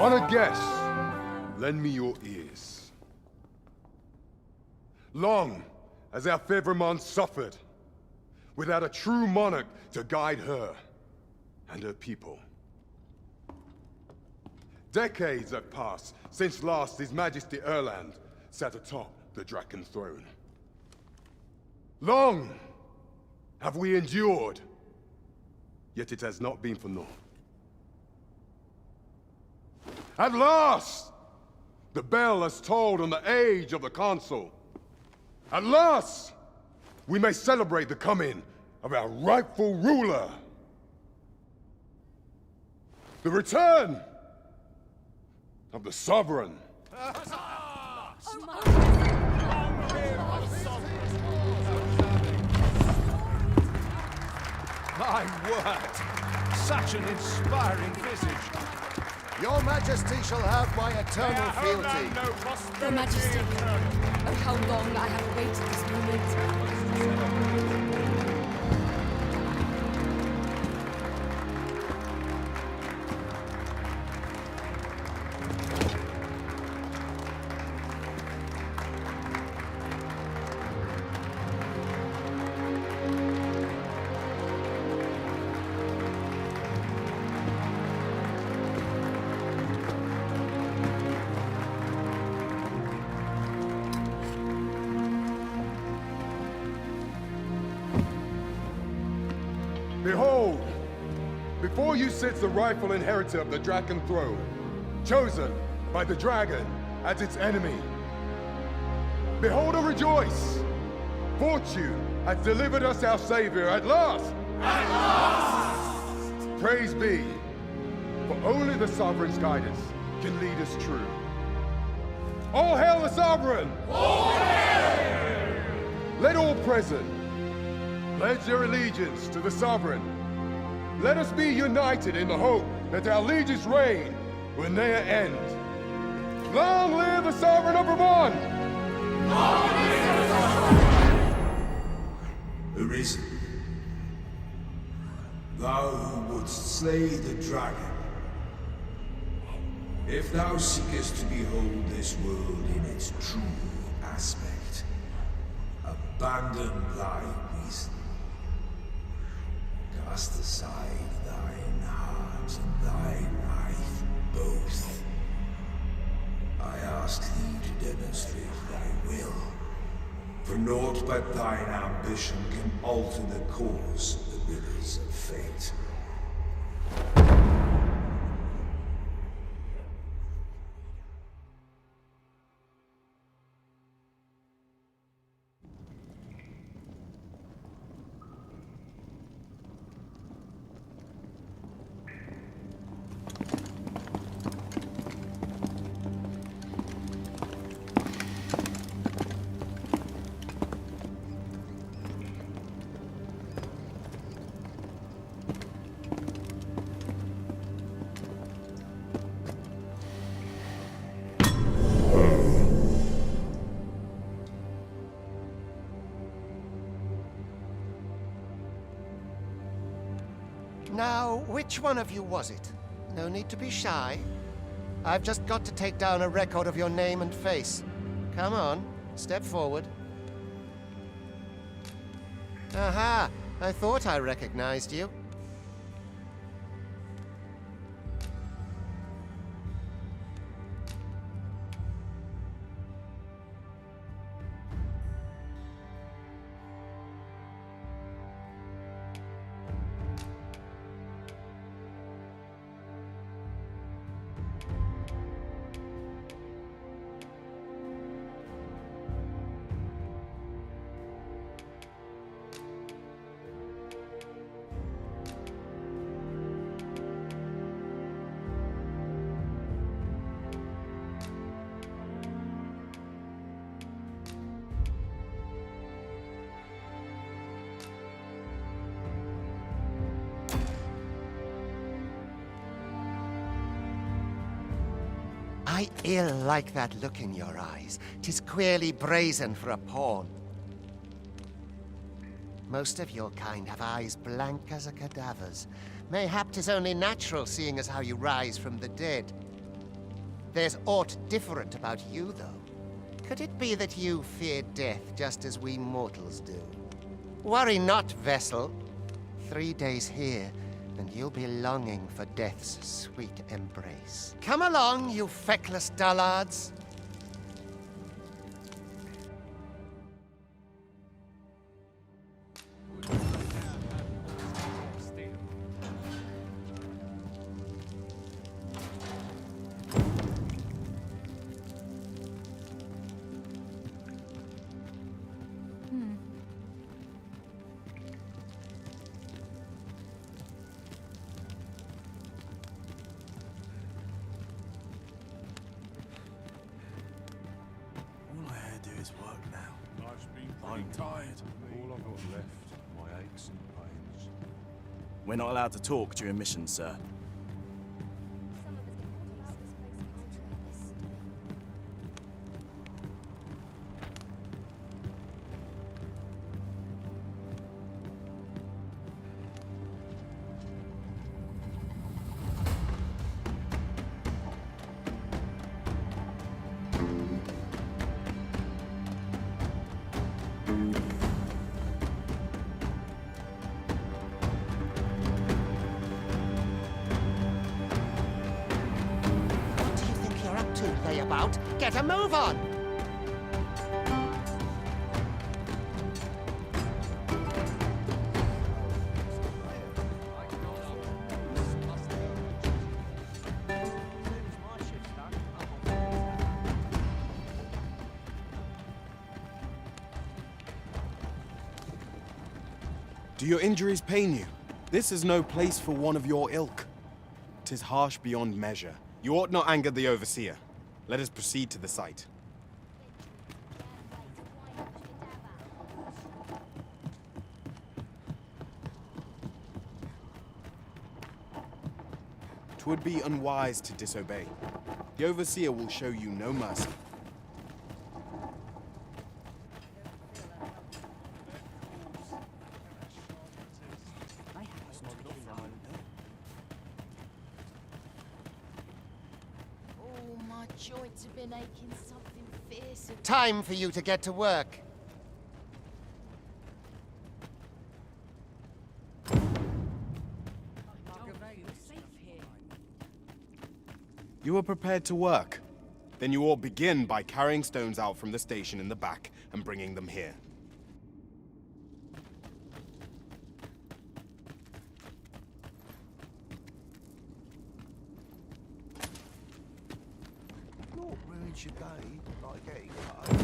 On a guess, lend me your ears. Long has our Fevrimon suffered, without a true monarch to guide her and her people. Decades have passed since last His Majesty Erland sat atop the Draken throne. Long have we endured, yet it has not been for naught. At last, the bell has tolled on the age of the Council. At last, we may celebrate the coming of our rightful ruler. The return of the Sovereign. My word! Such an inspiring visage. Your Majesty shall have my eternal fealty. Your Majesty, oh how long I have awaited this moment. Behold, before you sits the rightful inheritor of the Draken throne, chosen by the dragon as its enemy. Behold and rejoice! Fortune has delivered us our savior at last! At last! Praise be, for only the Sovereign's guidance can lead us true. All hail the Sovereign! All hail! Let all present pledge their allegiance to the Sovereign. Let us be united in the hope that our liege's reign will ne'er end. Long live the Sovereign of Vermont! Long live the Sovereign! Arisen, thou who wouldst slay the dragon, if thou seekest to behold this world in its true aspect, abandon thy reason. Cast aside thine heart and thy life both. I ask thee to demonstrate thy will, for naught but thine ambition can alter the course of the rivers of fate. Now, which one of you was it? No need to be shy. I've just got to take down a record of your name and face. Come on, step forward. Aha! I thought I recognized you. I ill like that look in your eyes. 'Tis queerly brazen for a pawn. Most of your kind have eyes blank as a cadaver's. Mayhap 'tis only natural, seeing as how you rise from the dead. There's aught different about you, though. Could it be that you fear death just as we mortals do? Worry not, vessel. 3 days here, and you'll be longing for death's sweet embrace. Come along, you feckless dullards. All I had to do is work now. Life's been I'm pretty tired. All I've got left, my aches and pains. We're not allowed to talk during missions, sir. What do you think you're up to, layabout? Get a move on! Do your injuries pain you? This is no place for one of your ilk. 'Tis harsh beyond measure. You ought not anger the overseer. Let us proceed to the site. 'Twould be unwise to disobey. The overseer will show you no mercy. Oh, my joints have been aching something fierce. Time for you to get to work. You are prepared to work. Then you ought begin by carrying stones out from the station in the back and bringing them here. Not ruins your day, like getting home.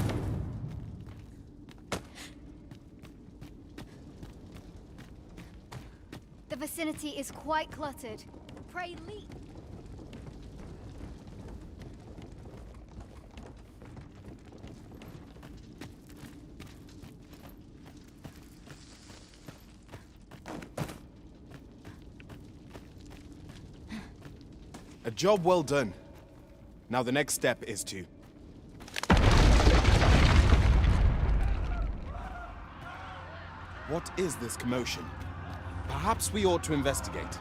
The vicinity is quite cluttered. Pray leap. A job well done. Now the next step is to... What is this commotion? Perhaps we ought to investigate.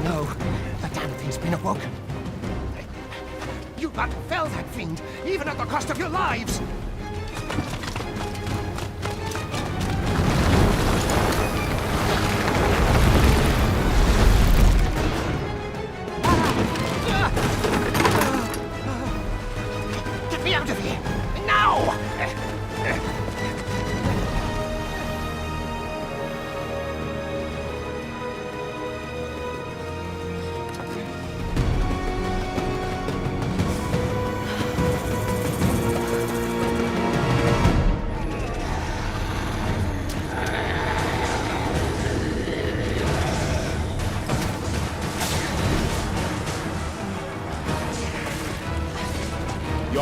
No, the damn thing's been awoken. You but fell that fiend, even at the cost of your lives! Get me out of here! Now!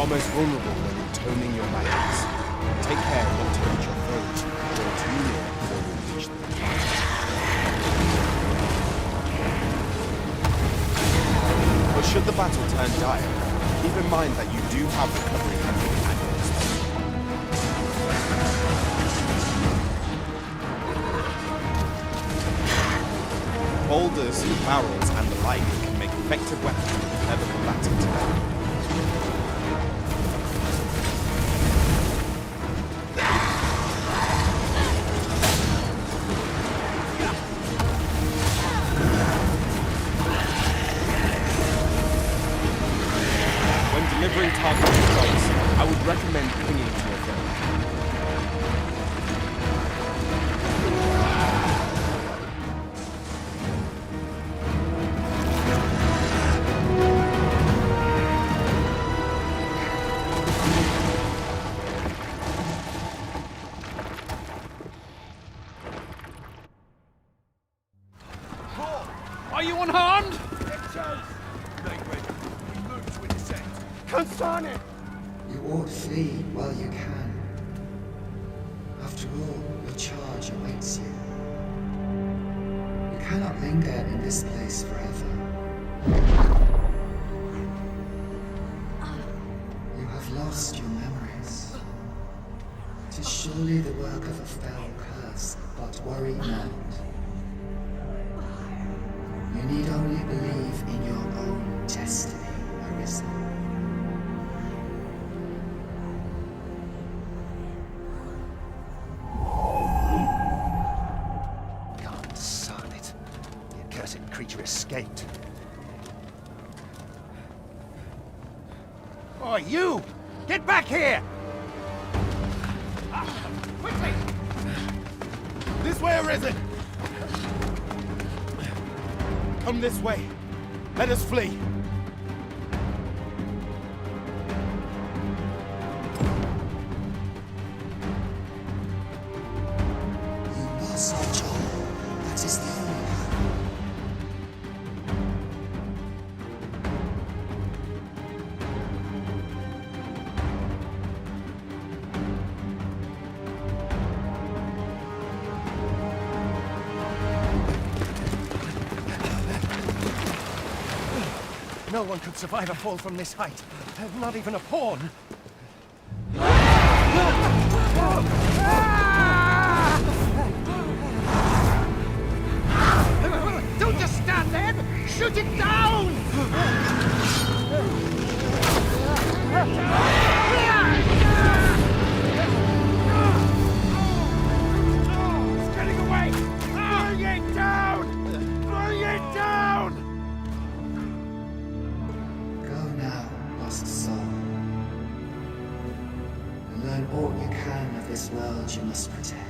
are most vulnerable when intoning your magics. Take care not to let your foes draw too near before you unleash them. But should the battle turn dire, keep in mind that you do have recovery energy at your disposal. Boulders, barrels, and the like can make effective weapons with clever combatant together. When delivering targeted strikes, I would recommend clinging to your foe. Are you unharmed? You ought flee while you can. After all, your charge awaits you. You cannot linger in this place forever. You have lost your memories. 'Tis surely the work of a fell curse, but worry not. You need only believe in your own destiny, Arisen. God son it. The accursed creature escaped. Oh, you! Get back here! Quickly! This way, Arisen! Come this way. Let us flee. You must, John. That is the only path. No one could survive a fall from this height. Not even a pawn. Don't just stand there! Shoot it down! It's getting away! Bring it down! Bring it down! Go now, lost soul. And learn all you can of this world you must protect.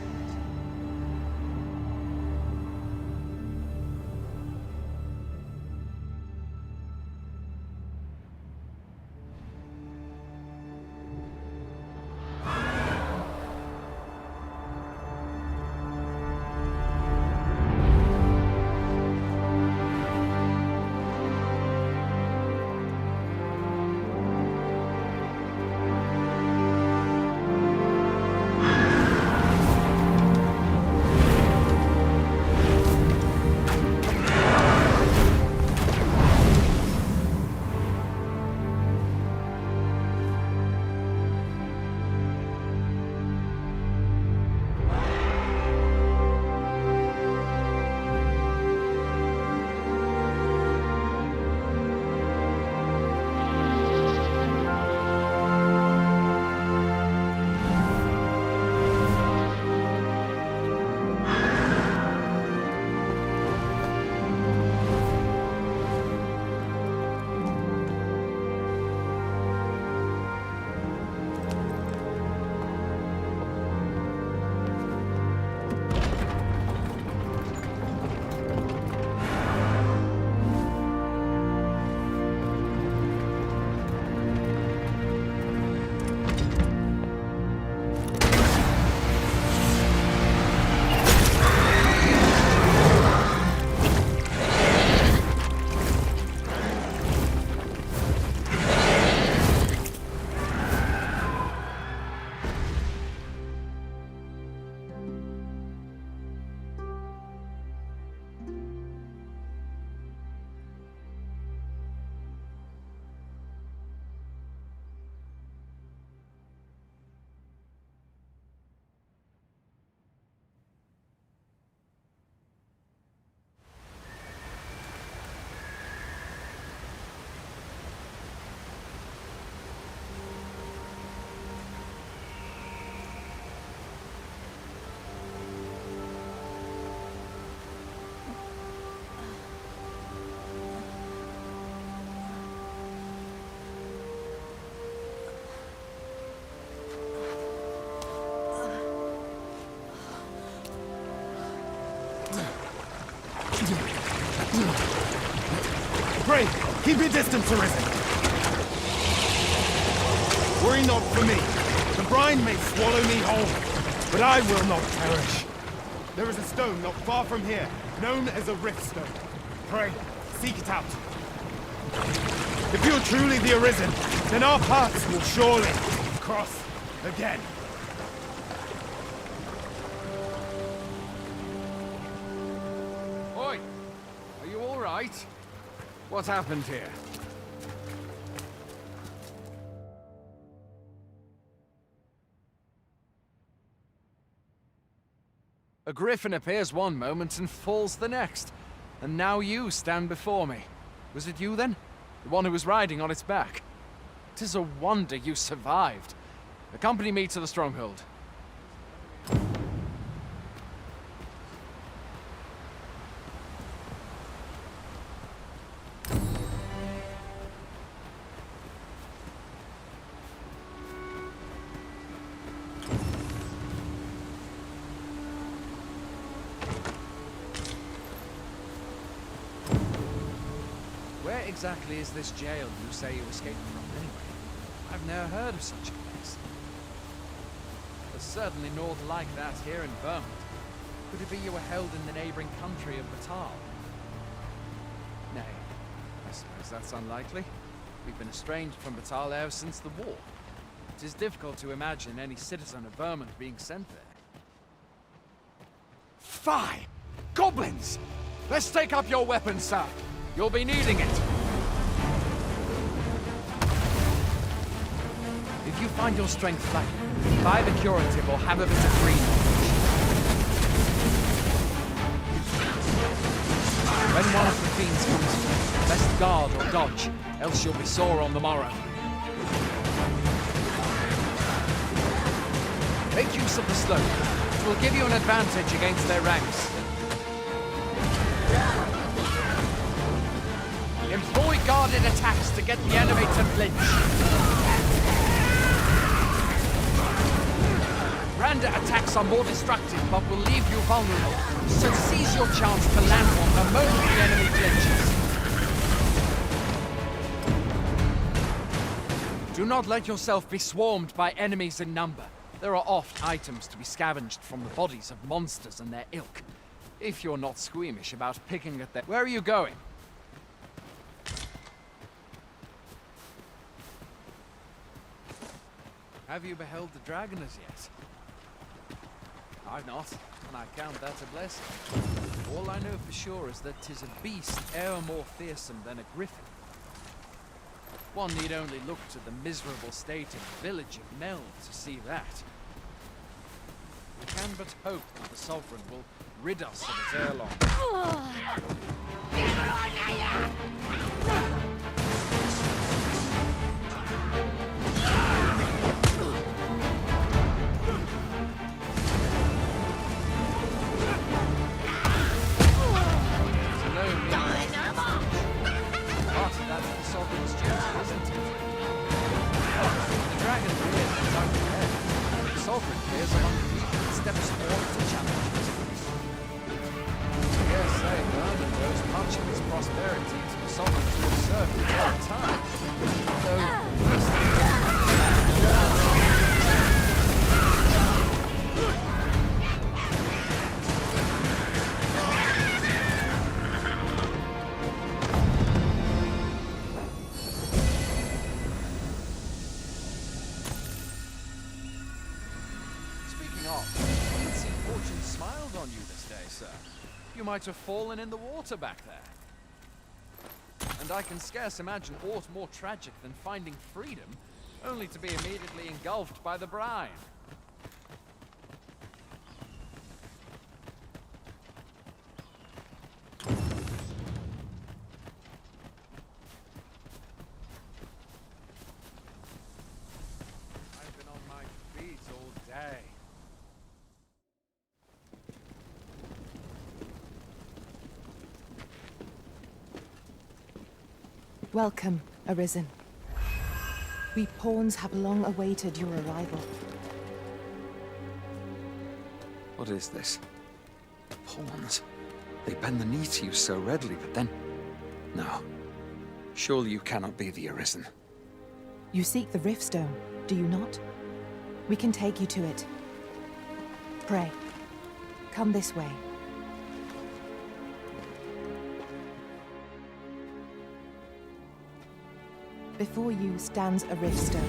Pray, keep your distance, Arisen. Worry not for me. The brine may swallow me whole, but I will not perish. There is a stone not far from here, known as a rift stone. Pray, seek it out. If you're truly the Arisen, then our paths will surely cross again. Oi! Are you all right? What happened here? A griffin appears one moment and falls the next. And now you stand before me. Was it you then? The one who was riding on its back? 'Tis a wonder you survived. Accompany me to the stronghold. Where exactly is this jail you say you escaped from, anyway? I've never heard of such a place. There's certainly naught like that here in Vermont. Could it be you were held in the neighboring country of Batal? Nay, I suppose that's unlikely. We've been estranged from Batal ever since the war. It is difficult to imagine any citizen of Vermont being sent there. Fie! Goblins! Let's take up your weapons, sir. You'll be needing it. If you find your strength lacking, buy the curative or have a bit of green. When one of the fiends comes through, best guard or dodge, else you'll be sore on the morrow. Make use of the slope. It will give you an advantage against their ranks. Employ guarded attacks to get the enemy to flinch. Random attacks are more destructive, but will leave you vulnerable. So seize your chance to land one the moment the enemy flinches. Do not let yourself be swarmed by enemies in number. There are oft items to be scavenged from the bodies of monsters and their ilk. If you're not squeamish about picking at them. Where are you going? Have you beheld the dragon as yet? I've not, and I count that a blessing. All I know for sure is that 'tis a beast e'er more fearsome than a griffin. One need only look to the miserable state of the village of Mel to see that. We can but hope that the Sovereign will rid us of it ere long. You might have fallen in the water back there. And I can scarce imagine aught more tragic than finding freedom, only to be immediately engulfed by the brine. I've been on my feet all day. Welcome, Arisen. We pawns have long awaited your arrival. What is this? Pawns? They bend the knee to you so readily, but then... No. Surely you cannot be the Arisen. You seek the Riftstone, do you not? We can take you to it. Pray. Come this way. Before you stands a Riftstone.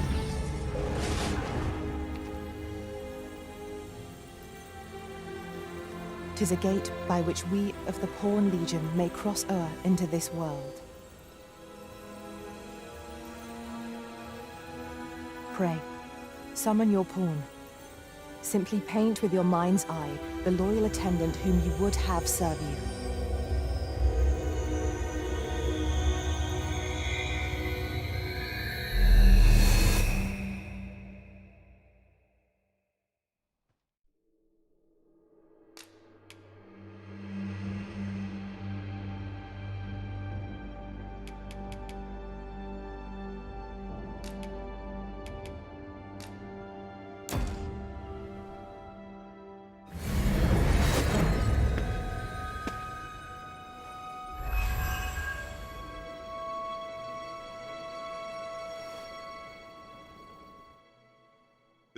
Tis a gate by which we of the Pawn Legion may cross o'er into this world. Pray, summon your pawn. Simply paint with your mind's eye the loyal attendant whom you would have serve you.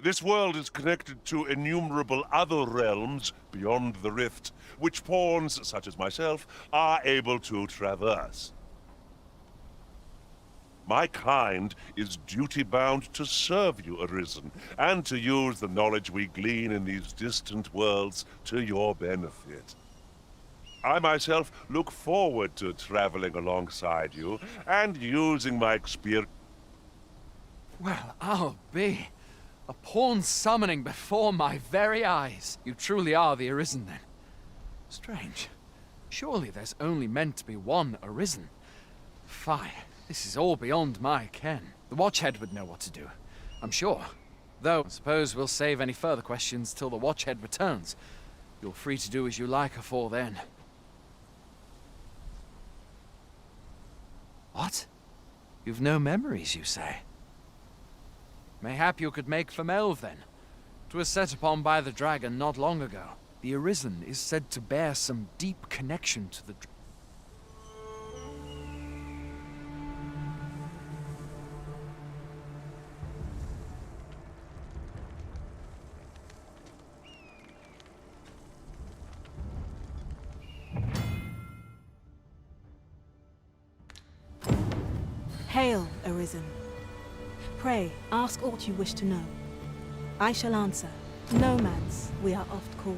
This world is connected to innumerable other realms beyond the rift, which pawns, such as myself, are able to traverse. My kind is duty-bound to serve you, Arisen, and to use the knowledge we glean in these distant worlds to your benefit. I myself look forward to traveling alongside you and using my experience. Well, I'll be. A pawn summoning before my very eyes. You truly are the Arisen, then. Strange. Surely there's only meant to be one Arisen. Fie, this is all beyond my ken. The Watchhead would know what to do, I'm sure. Though, I suppose we'll save any further questions till the Watchhead returns. You're free to do as you like afore then. What? You've no memories, you say? Mayhap you could make for Melve, then. 'Twas set upon by the dragon not long ago. The Arisen is said to bear some deep connection to the Hail, Arisen. Pray, ask aught you wish to know. I shall answer. Nomads, we are oft called.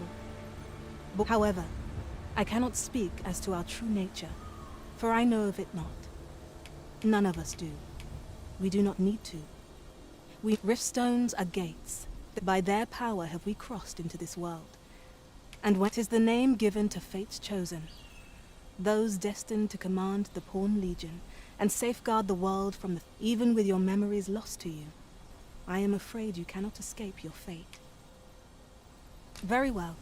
But however, I cannot speak as to our true nature, for I know of it not. None of us do. We do not need to. Riftstones are gates, that by their power have we crossed into this world. And what is the name given to fate's chosen? Those destined to command the Pawn Legion, and safeguard the world from even with your memories lost to you. I am afraid you cannot escape your fate. Very well.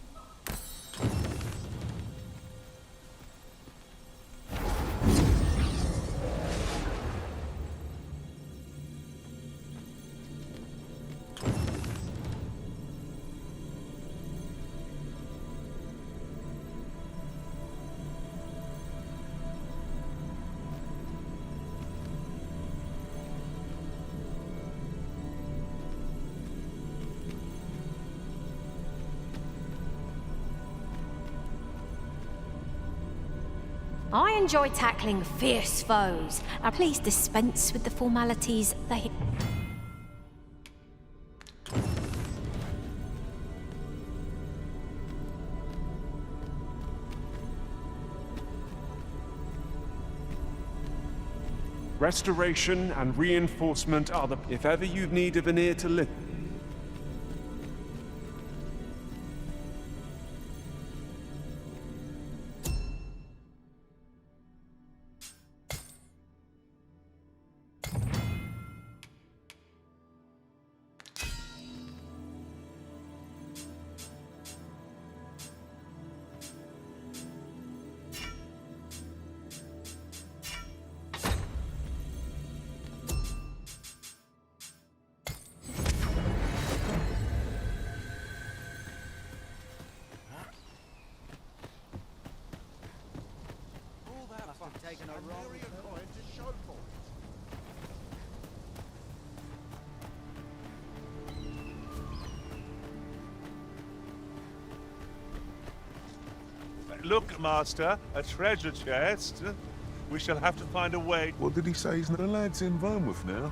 I enjoy tackling fierce foes. Please dispense with the formalities. Restoration and reinforcement are the... If ever you've need of an ear to listen. Taking a wrong coin to show for. Look, Master, a treasure chest. We shall have to find a way. What did he say? The lad's in Vermouth now.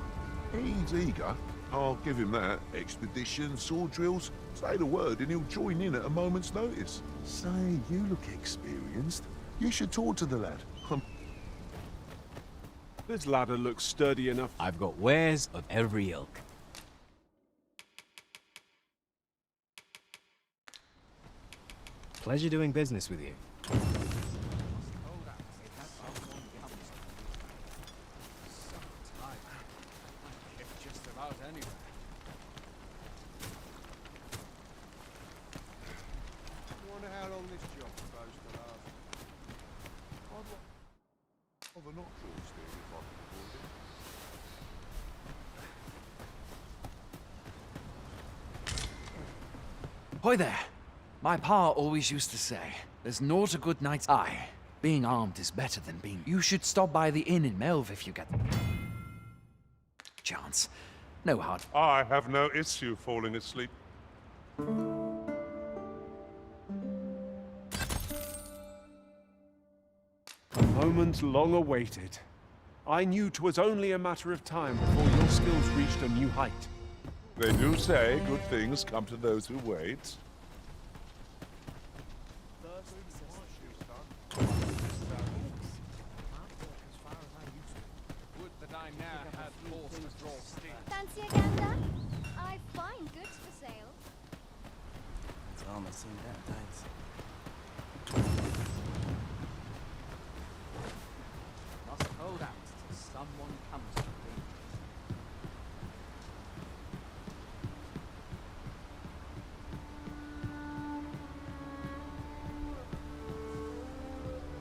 He's eager. I'll give him that. Expedition, sword drills. Say the word and he'll join in at a moment's notice. Say, you look experienced. You should talk to the lad. This ladder looks sturdy enough. I've got wares of every ilk. Pleasure doing business with you. Just about anywhere. Wonder how long this job supposed to last. Of an optional still, if I can afford it. Hoy there! My pa always used to say, there's naught a good knight's eye. Being armed is better than being... You should stop by the inn in Melve if you get the chance. No hard... I have no issue falling asleep. A moment long awaited. I knew 'twas only a matter of time before your skills reached a new height. They do say good things come to those who wait. Would that I ne'er had force to draw steel. Fancy a gander? I've fine goods for sale. It's almost seen better days. Must hold out till someone comes to me.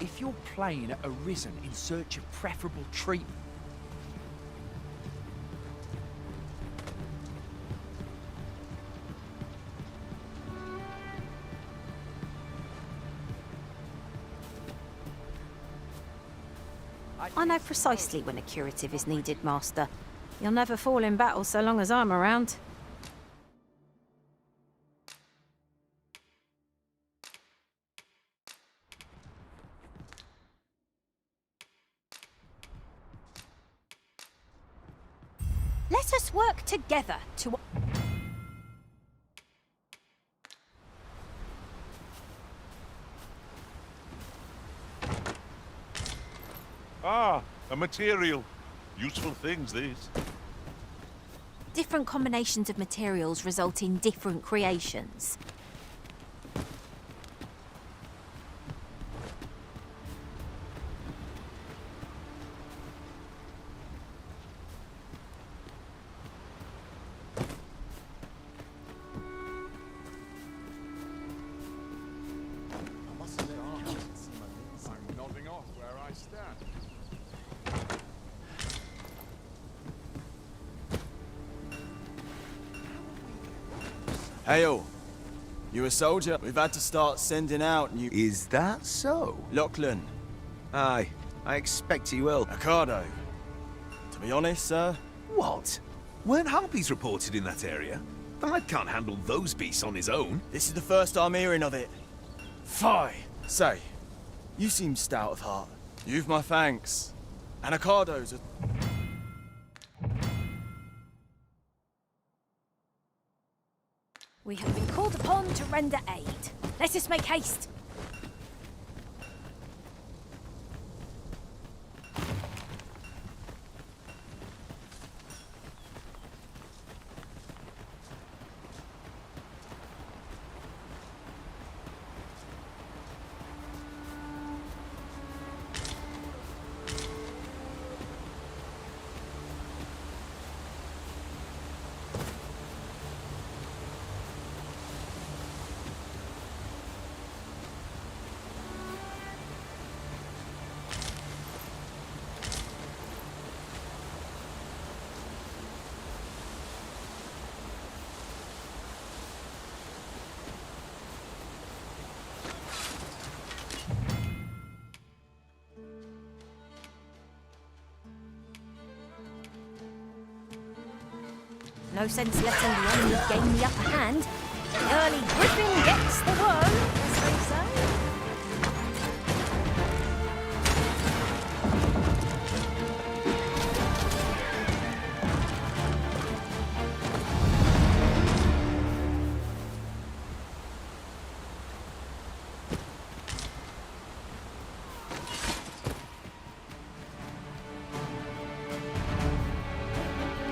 If your plane arisen in search of preferable treatment, I know precisely when a curative is needed, Master. You'll never fall in battle so long as I'm around. Let us work together to... Ah, a material. Useful things, these. Different combinations of materials result in different creations. I'm nodding off where I stand. Hey all. You a soldier? We've had to start sending out new... Is that so? Lachlan. Aye, I expect he will. Ricardo. To be honest, sir... What? Weren't harpies reported in that area? The lad can't handle those beasts on his own. This is the first I'm hearing of it. Fie! Say, you seem stout of heart. You've my thanks. And Ricardo's a... We have been called upon to render aid. Let us make haste. No sense letting the enemy gain the upper hand. The early griffin gets the worm, as they say.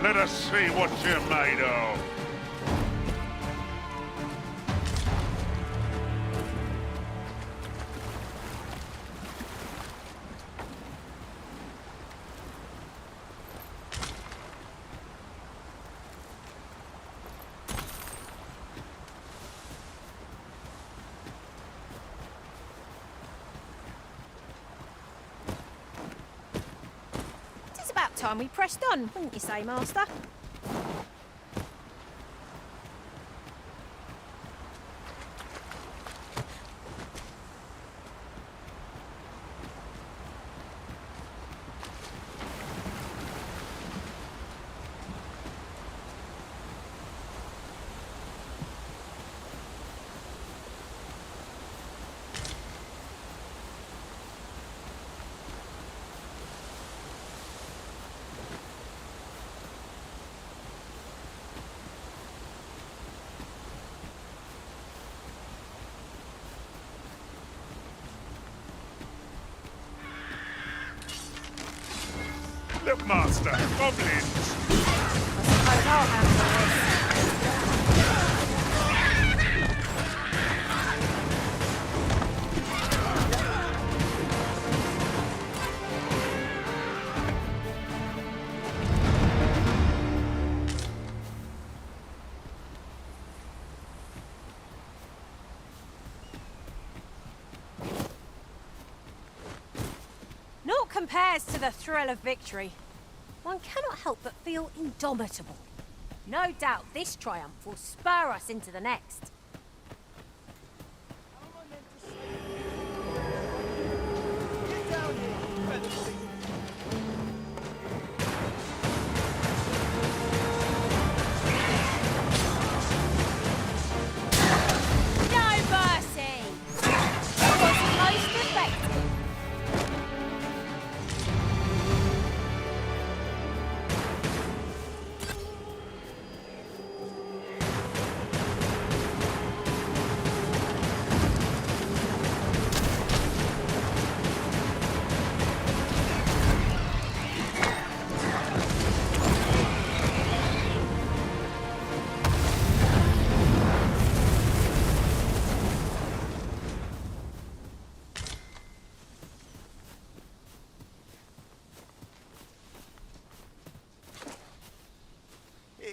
Let us see what you're made of. It's about time we pressed on, wouldn't you say, Master? Look, Master, goblins! I suppose I'll handle this. Naught compares to the thrill of victory. One cannot help but feel indomitable. No doubt this triumph will spur us into the next. No mercy! That was most effective.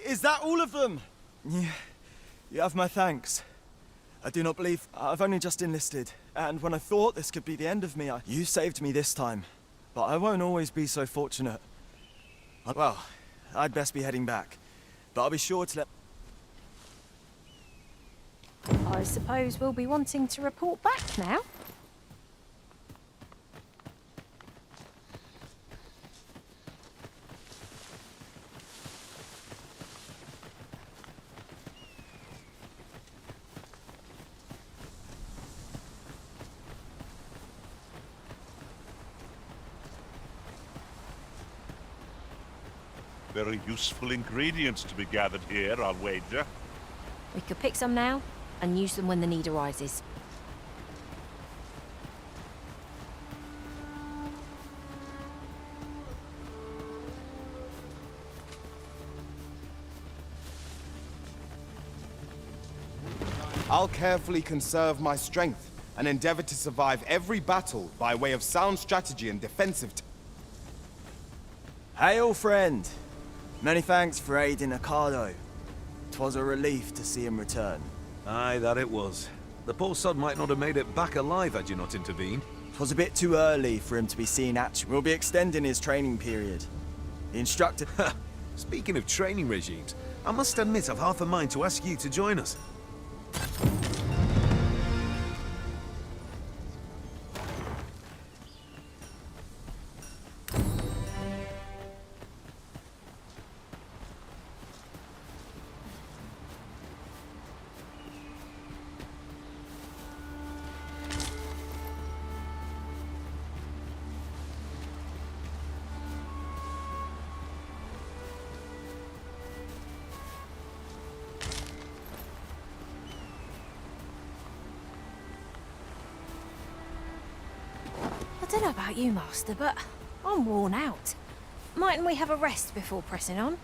Is that all of them? Yeah, you have my thanks. I do not believe I've only just enlisted, and when I thought this could be the end of me, you saved me this time. But I won't always be so fortunate. Well, I'd best be heading back, but I'll be sure to let... I suppose we'll be wanting to report back now. Very useful ingredients to be gathered here, I'll wager. We could pick some now and use them when the need arises. I'll carefully conserve my strength and endeavor to survive every battle by way of sound strategy and defensive. Hail, friend! Many thanks for aiding Ocado. 'Twas a relief to see him return. Aye, that it was. The poor sod might not have made it back alive had you not intervened. 'Twas a bit too early for him to be seen actually. We'll be extending his training period. The instructor... Speaking of training regimes, I must admit I've half a mind to ask you to join us. I don't know about you, Master, but I'm worn out. Mightn't we have a rest before pressing on?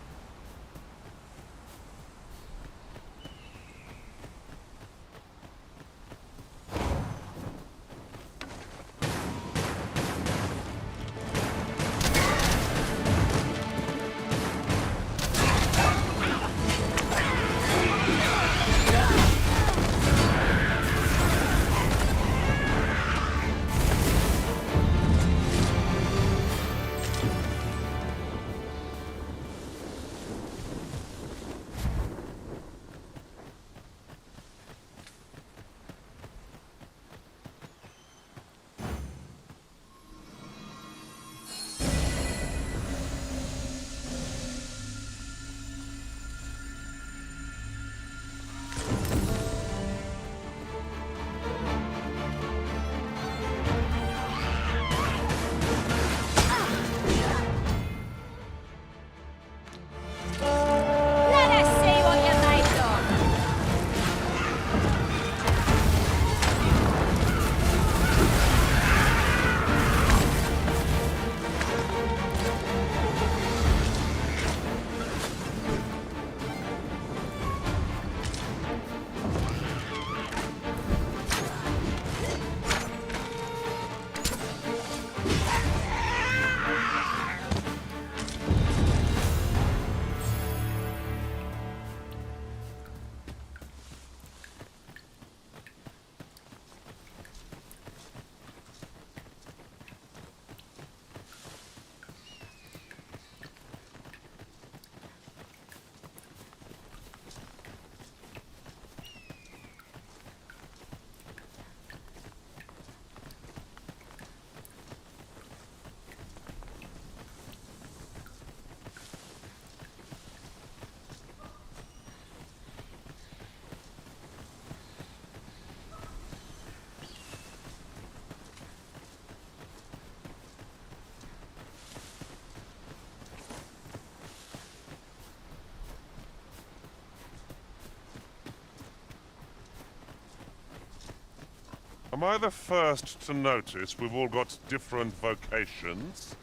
Am I the first to notice we've all got different vocations?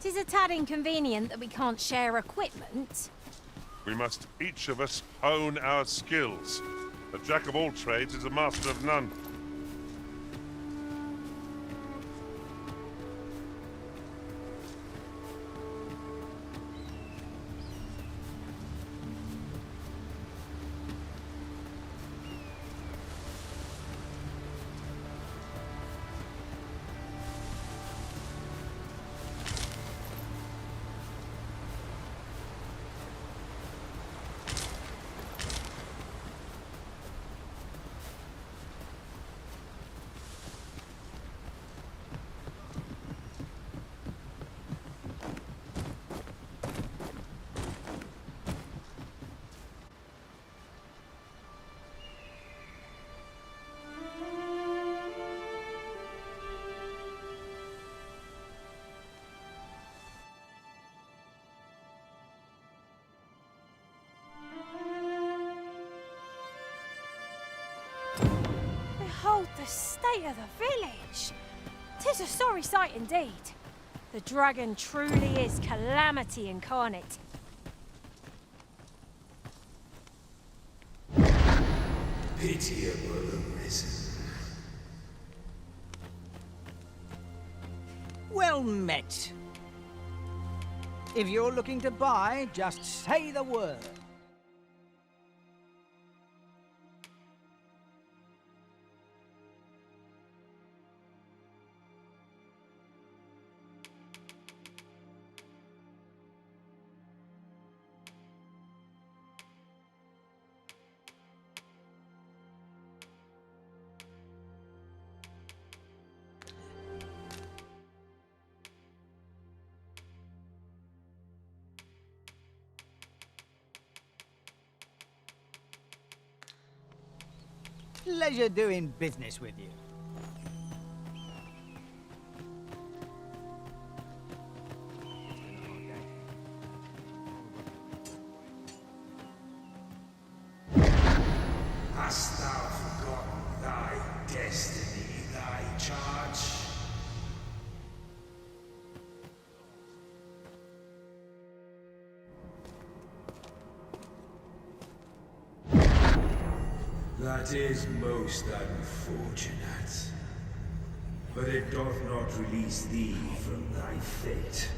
'Tis a tad inconvenient that we can't share equipment. We must each of us hone our skills. A jack of all trades is a master of none. Behold the state of the village! 'Tis a sorry sight indeed. The dragon truly is calamity incarnate. Pitiable arisen. Well met. If you're looking to buy, just say the word. Pleasure doing business with you. Hast thou forgotten thy destiny, thy charge? That is most unfortunate. But it doth not release thee from thy fate.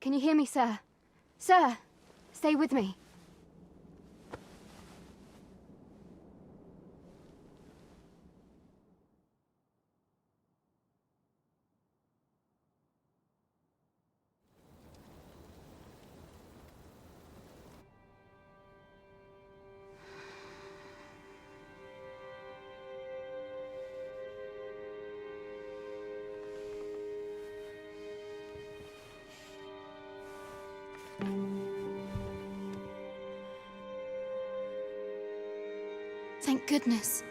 Can you hear me, sir? Sir, stay with me. Thank goodness.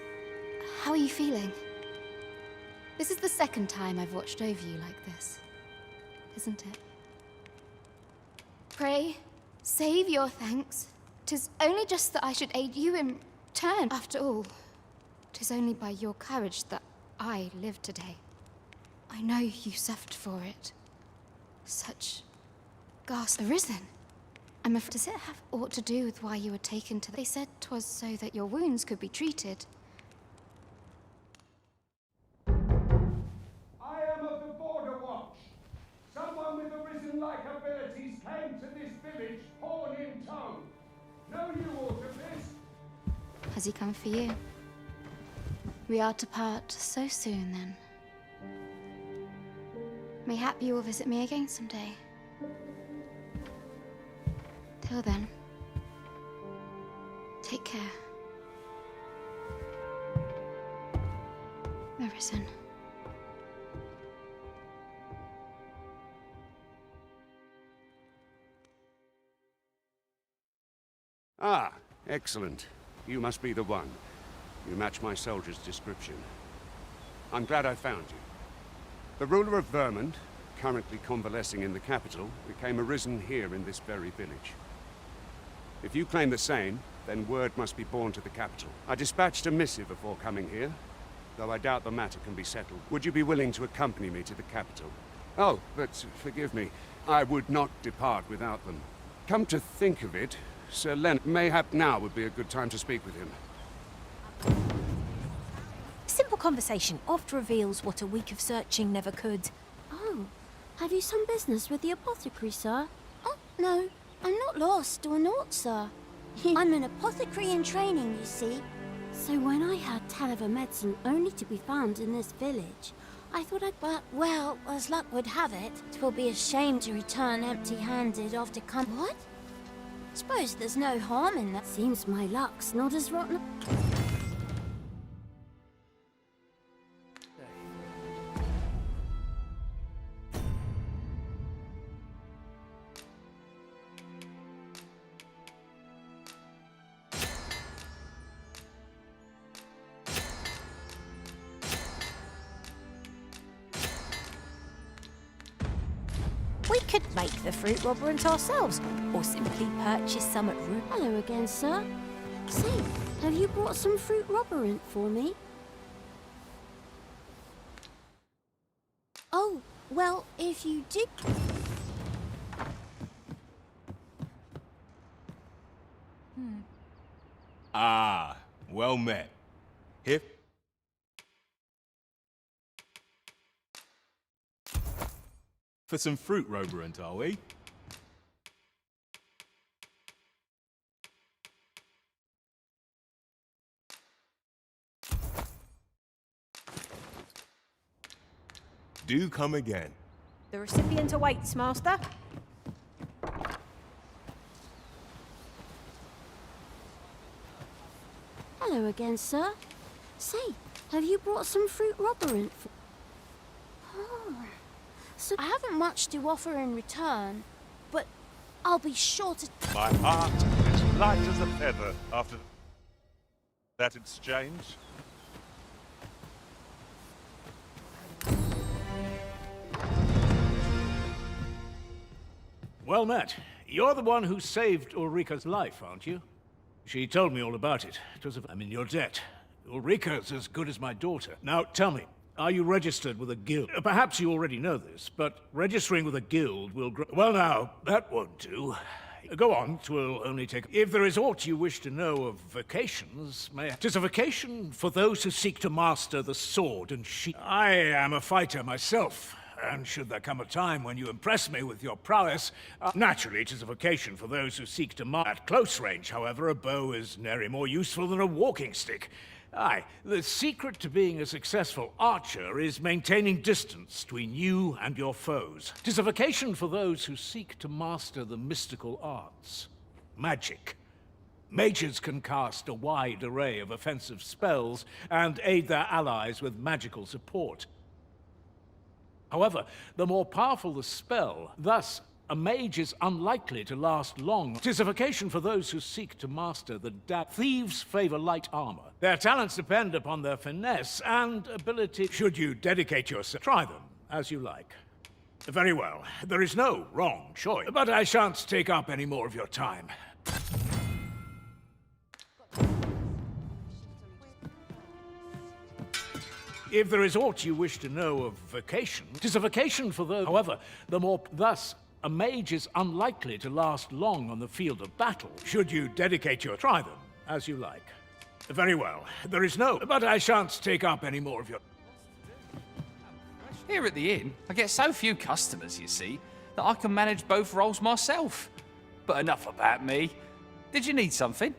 How are you feeling? This is the second time I've watched over you like this, isn't it? Pray, save your thanks. 'Tis only just that I should aid you in turn. After all, 'tis only by your courage that I live today. I know you suffered for it. Such ghastly arisen. I'm afraid, does it have aught to do with why you were taken to... They said 'twas so that your wounds could be treated. I am of the Border Watch. Someone with Arisen-like abilities came to this village, horn in tow. Know you aught of this? Has he come for you? We are to part so soon, then. Mayhap you will visit me again someday. Till then, take care. Arisen. Ah, excellent. You must be the one. You match my soldier's description. I'm glad I found you. The ruler of Vermont, currently convalescing in the capital, became arisen here in this very village. If you claim the same, then word must be borne to the capital. I dispatched a missive before coming here, though I doubt the matter can be settled. Would you be willing to accompany me to the capital? Oh, but forgive me, I would not depart without them. Come to think of it, Sir Leonard, mayhap now would be a good time to speak with him. Simple conversation oft reveals what a week of searching never could. Oh, have you some business with the apothecary, sir? Oh, no, I'm not lost or naught, sir. I'm an apothecary in training, you see. So when I heard tell of a medicine only to be found in this village, I thought but, well, as luck would have it, 'twill be a shame to return empty-handed after What? Suppose there's no harm in that. Seems my luck's not as rotten. We could make the fruit robberant ourselves, or simply purchase some at room. Hello again, sir. Say, have you brought some fruit robberant for me? Oh, well, if you did... Ah, well met. Here... For some fruit roberant, are we? Do come again. The recipient awaits, Master. Hello again, sir. Say, have you brought some fruit robberant for... Oh. So I haven't much to offer in return, but I'll be sure to... My heart is light as a feather after that exchange. Well met. You're the one who saved Ulrika's life, aren't you? She told me all about it. I'm in your debt. Ulrika's as good as my daughter. Now, tell me, are you registered with a guild? Perhaps you already know this, but registering with a guild will grow... Well now, that won't do. Go on, 'twill only take... If there is aught you wish to know of vocations, may... 'Tis a vocation for those who seek to master the sword and shield. I am a fighter myself, and should there come a time when you impress me with your prowess, naturally it is a vocation for those who seek to at close range, however, a bow is nary more useful than a walking stick. Aye, the secret to being a successful archer is maintaining distance between you and your foes. 'Tis a vocation for those who seek to master the mystical arts. Magic. Mages can cast a wide array of offensive spells and aid their allies with magical support. However, the more powerful the spell, thus a mage is unlikely to last long. 'Tis a vocation for those who seek to master the Thieves favor light armor. Their talents depend upon their finesse and ability. Should you dedicate yourself, try them as you like. Very well. There is no wrong choice, but I shan't take up any more of your time. If there is aught you wish to know of vocation, 'tis a vocation for those. However, thus a mage is unlikely to last long on the field of battle. Should you dedicate your try them as you like. Very well. There is no, but I shan't take up any more of your. Here at the inn, I get so few customers, you see, that I can manage both roles myself. But enough about me. Did you need something?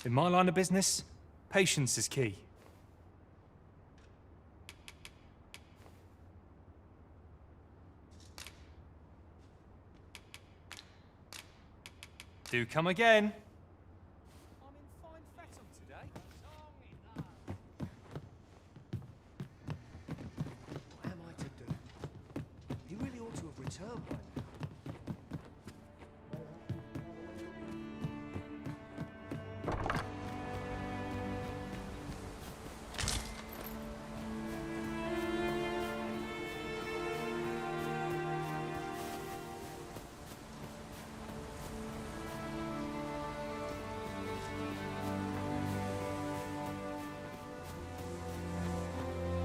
In my line of business, patience is key. Do come again. What am I to do? He really ought to have returned by now.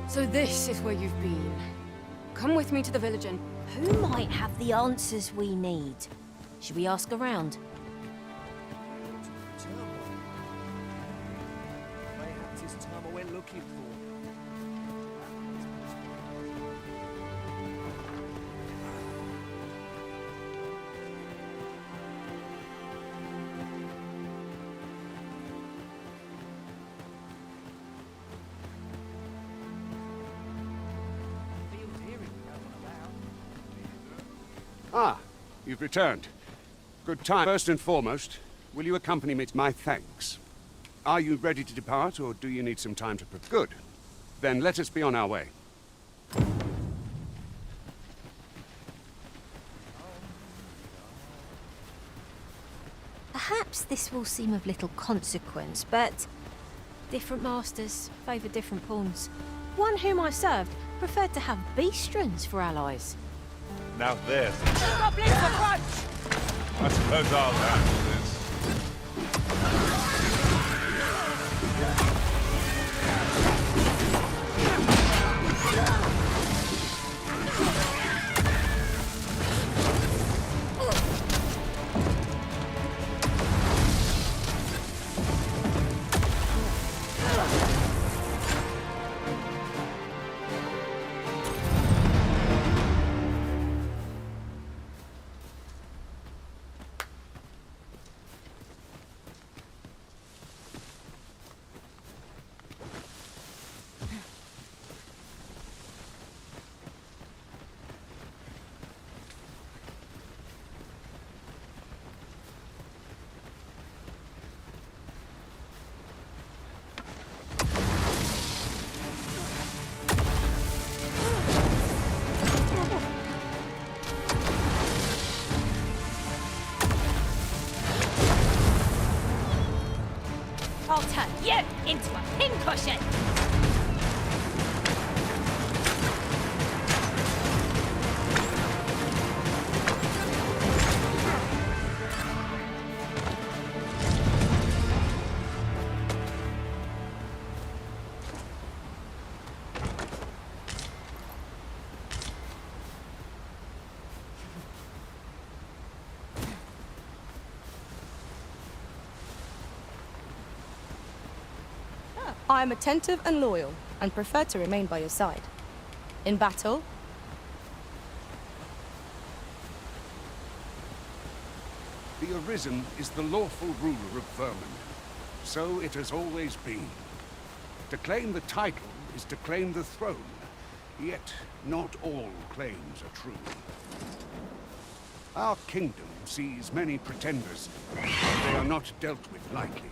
So this is where you've been. Come with me to the village inn. Who might have the answers we need? Should we ask around? Mayhaps it's time I went looking for. Ah, you've returned. Good time. First and foremost, will you accompany me to my thanks? Are you ready to depart, or do you need some time to prepare? Good. Then let us be on our way. Perhaps this will seem of little consequence, but different masters favour different pawns. One whom I served preferred to have beastrons for allies. Now there's... Goblins approach! I suppose I'll handle this. I'll turn you into a pincushion! I am attentive and loyal, and prefer to remain by your side. In battle, The Arisen is the lawful ruler of Vermund. So it has always been. To claim the title is to claim the throne. Yet, not all claims are true. Our kingdom sees many pretenders, but they are not dealt with lightly.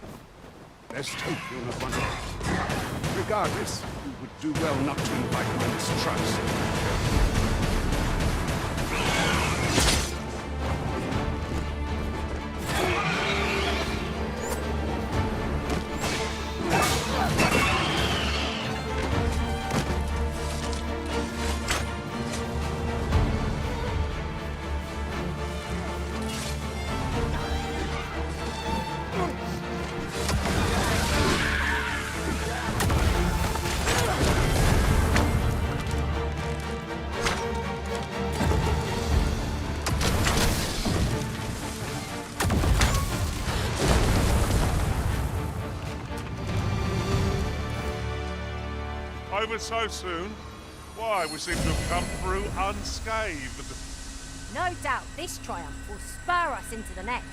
Lest hope you're not one of them. Regardless, you would do well not to invite my mistrust. Over so soon? Why, we seem to have come through unscathed. No doubt this triumph will spur us into the next.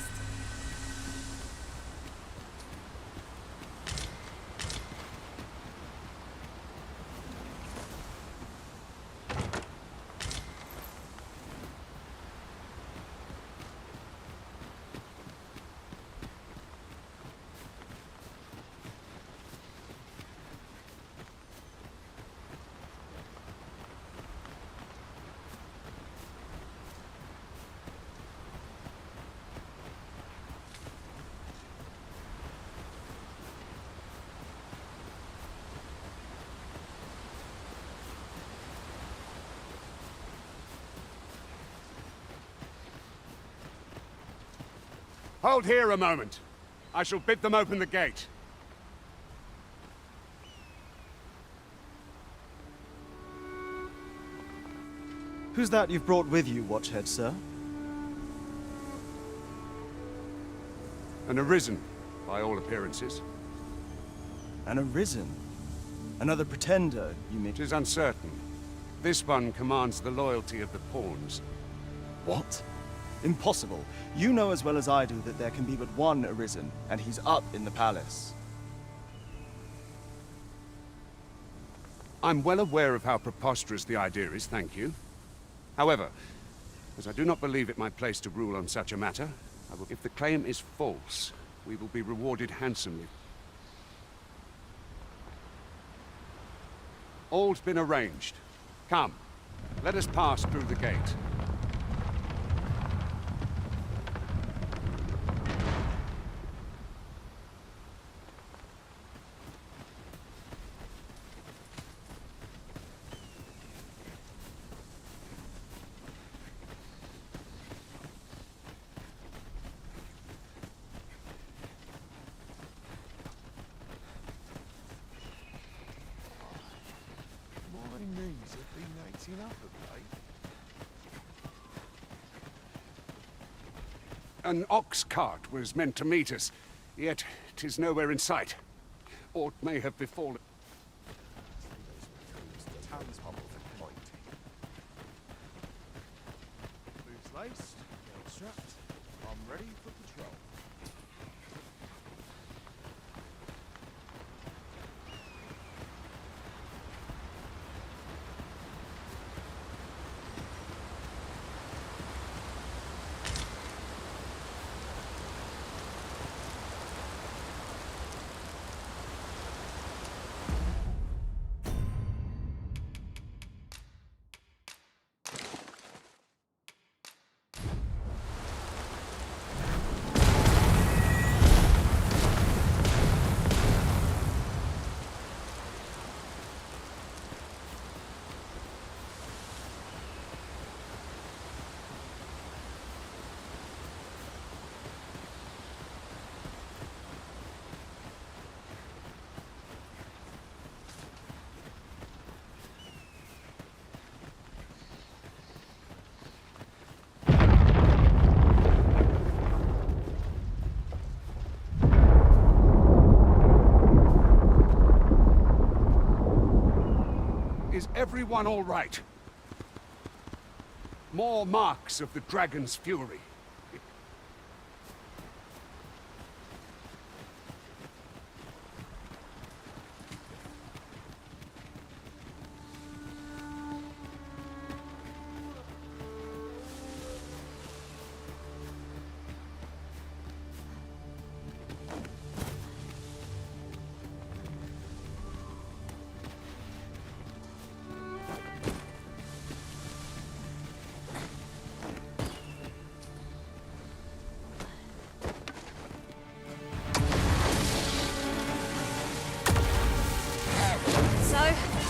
Hold here a moment. I shall bid them open the gate. Who's that you've brought with you, Watchhead, sir? An Arisen, by all appearances. An Arisen? Another pretender, you mean? 'Tis uncertain. This one commands the loyalty of the pawns. What? Impossible. You know as well as I do that there can be but one Arisen, and he's up in the palace. I'm well aware of how preposterous the idea is, thank you. However, as I do not believe it my place to rule on such a matter, if the claim is false, we will be rewarded handsomely. All's been arranged. Come, let us pass through the gate. up of late? An ox cart was meant to meet us, yet 'tis nowhere in sight. Aught may have befallen. Boots laced, belt strapped. I'm ready for patrol. Is everyone all right? More marks of the dragon's fury.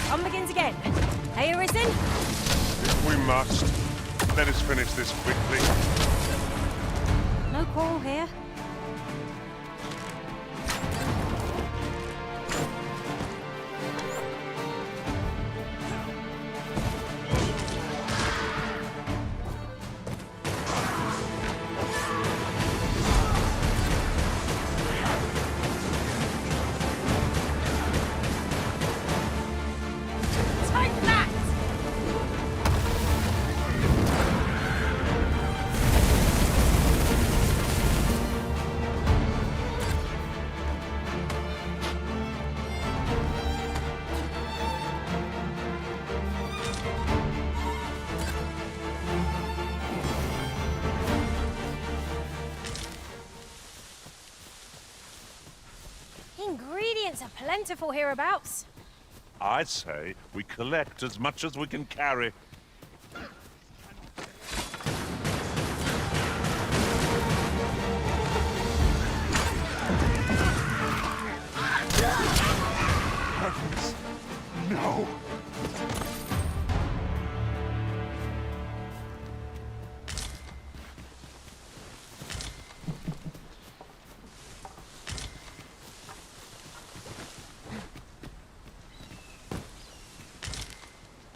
Fun begins again. Hey, Arisen? If we must, let us finish this quickly. No quarrel here. Ingredients are plentiful hereabouts. I'd say we collect as much as we can carry. Heavens, no!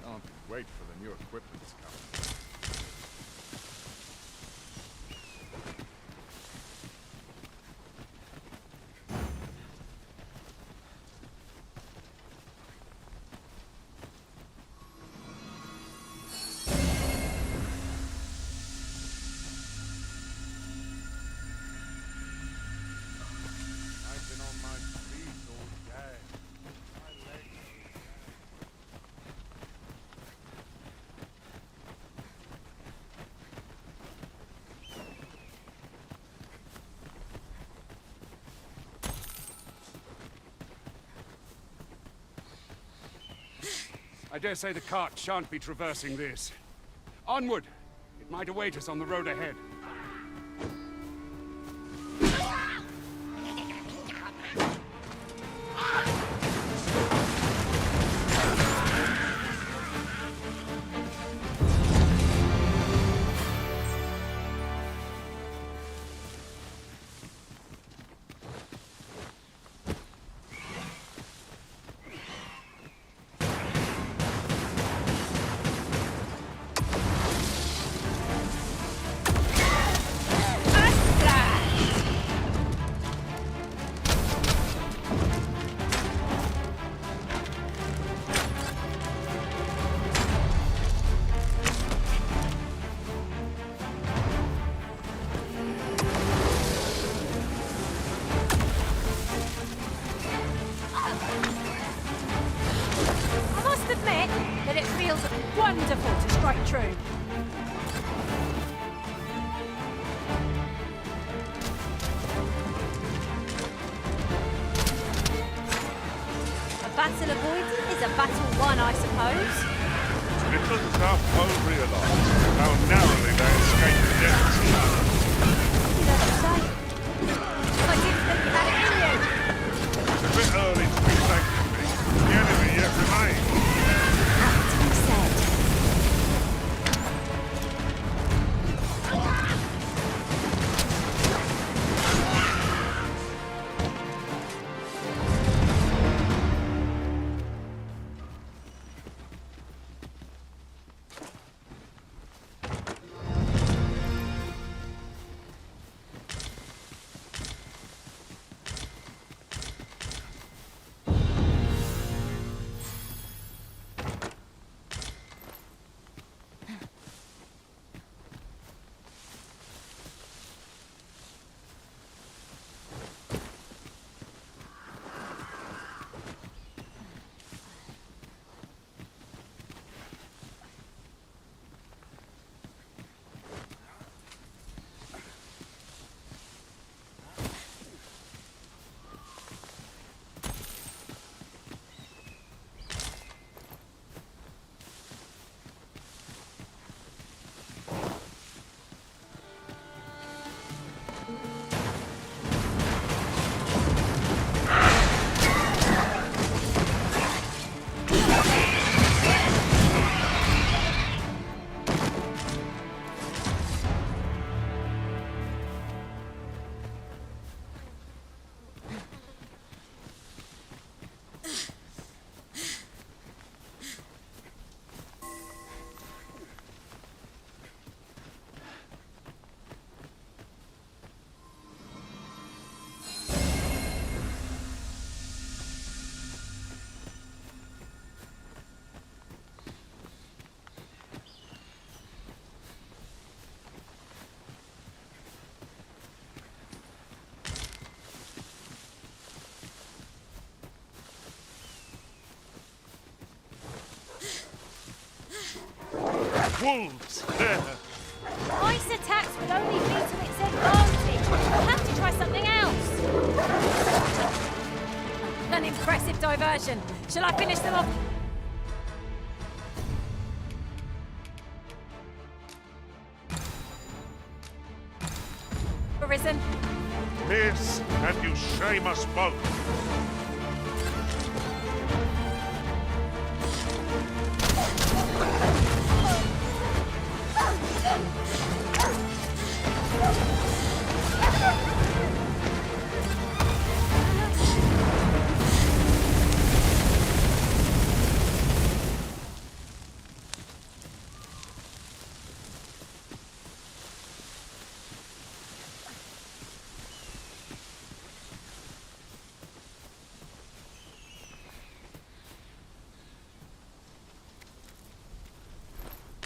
Can't wait for the new equipment to come. I've been on my feet all day. My legs are I dare say the cart shan't be traversing this. Onward! It might await us on the road ahead. true. A battle avoided is a battle won, I suppose. Little does our foe realise how narrowly they escaped death's clutch. You know what I'm saying? I didn't think you had it in you. It's a bit early to be thanking me. The enemy yet remains. To be said. Wolves! There! Ice attacks will only be to its advantage. We'll have to try something else. An impressive diversion. Shall I finish them off? Arisen. Miss, and you shame us both.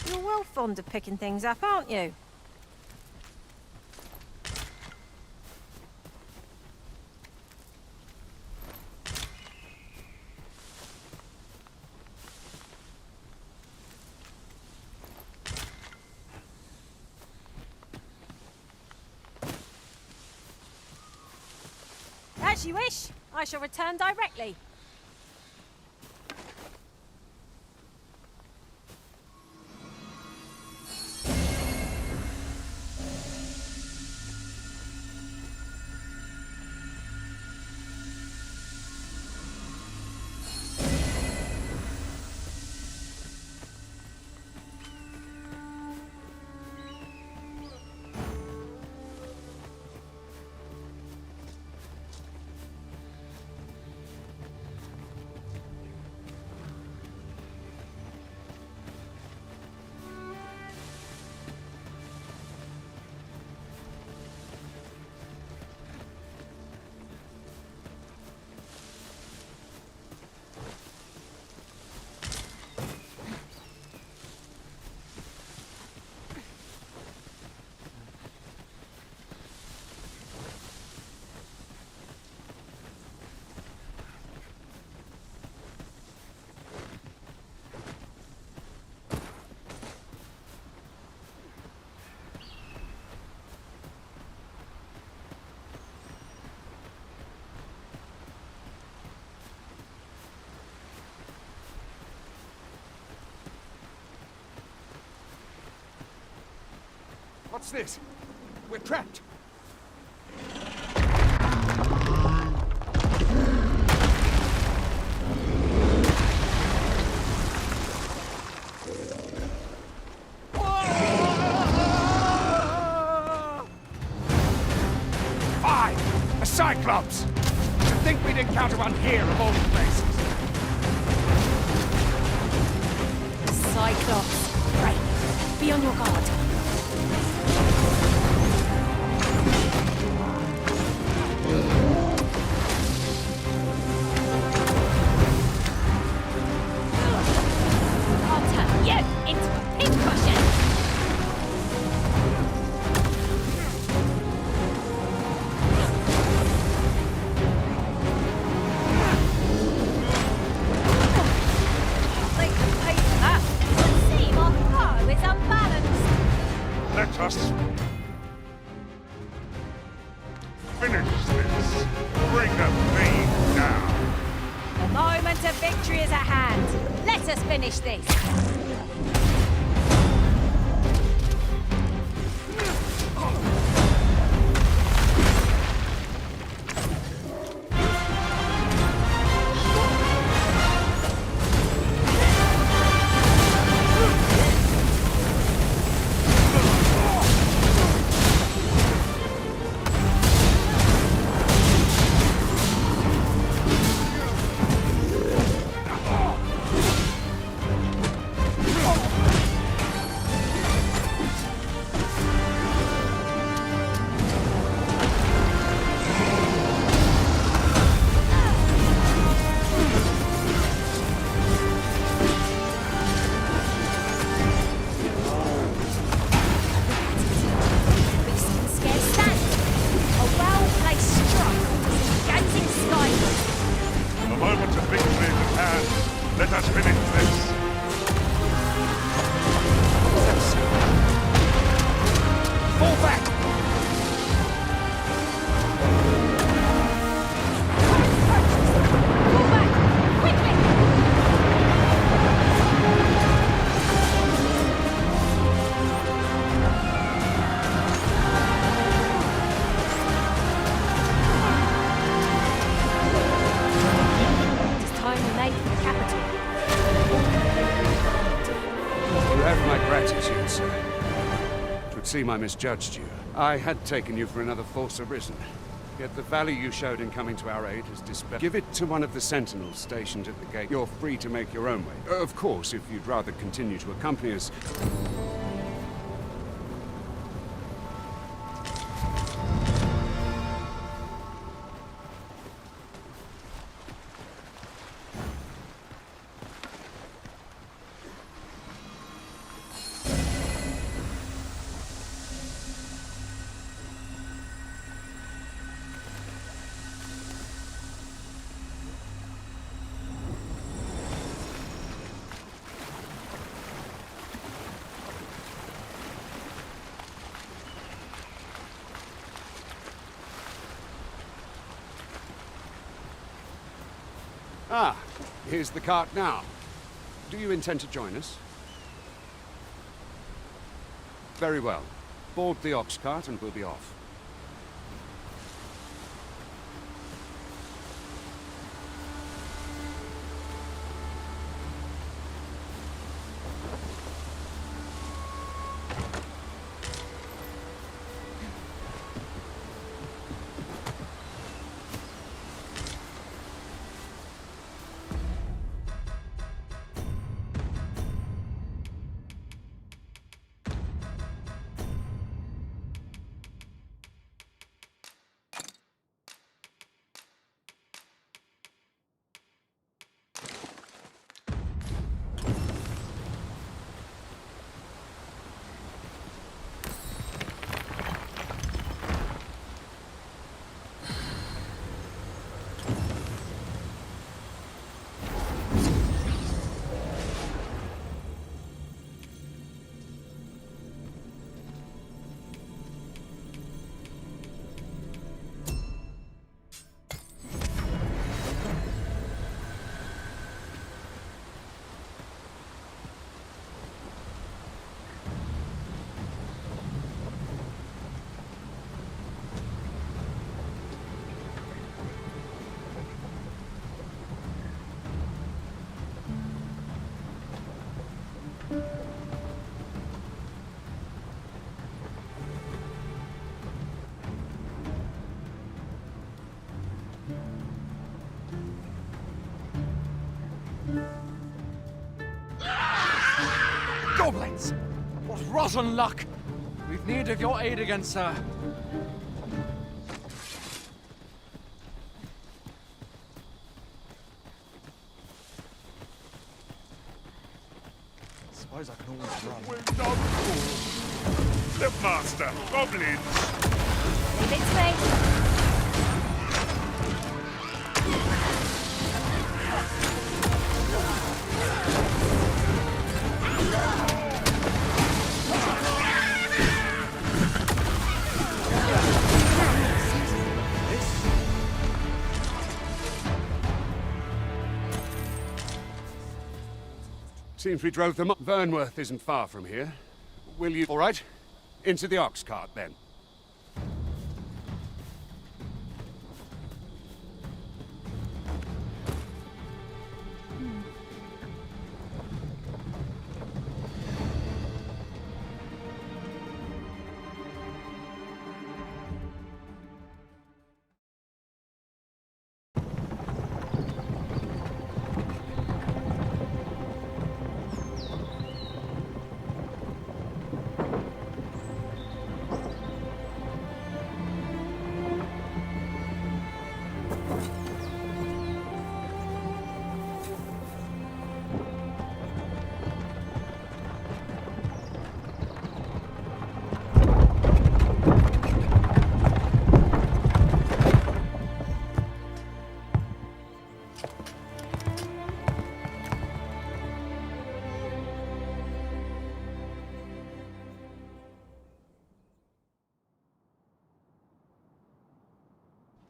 You're well fond of picking things up, aren't you? As you wish. I shall return directly. What's this? We're trapped. Five! A Cyclops! You'd think we'd encounter one here of all places. Cyclops. Right. Be on your guard. I'll turn you into a pincushion. They can pay for that. See, my bow is unbalanced. Let us finish this. Bring the fiend down. The moment of victory is at hand. Let us finish this. The moment of victory is at hand. Let us finish this. Fall back! It's time we made for the capital. You have my gratitude, sir. It would seem I misjudged you. I had taken you for another Force Arisen. Yet the value you showed in coming to our aid has dispelled. Give it to one of the sentinels stationed at the gate. You're free to make your own way. Of course, if you'd rather continue to accompany us. Ah, here's the cart now. Do you intend to join us? Very well. Board the ox cart and we'll be off. rotten luck! We've need of your aid again, sir. Suppose I can always run. Slipmaster, goblins! Leave it to me. Seems we drove them up. Vernworth isn't far from here. Will you... All right. Into the ox cart, then.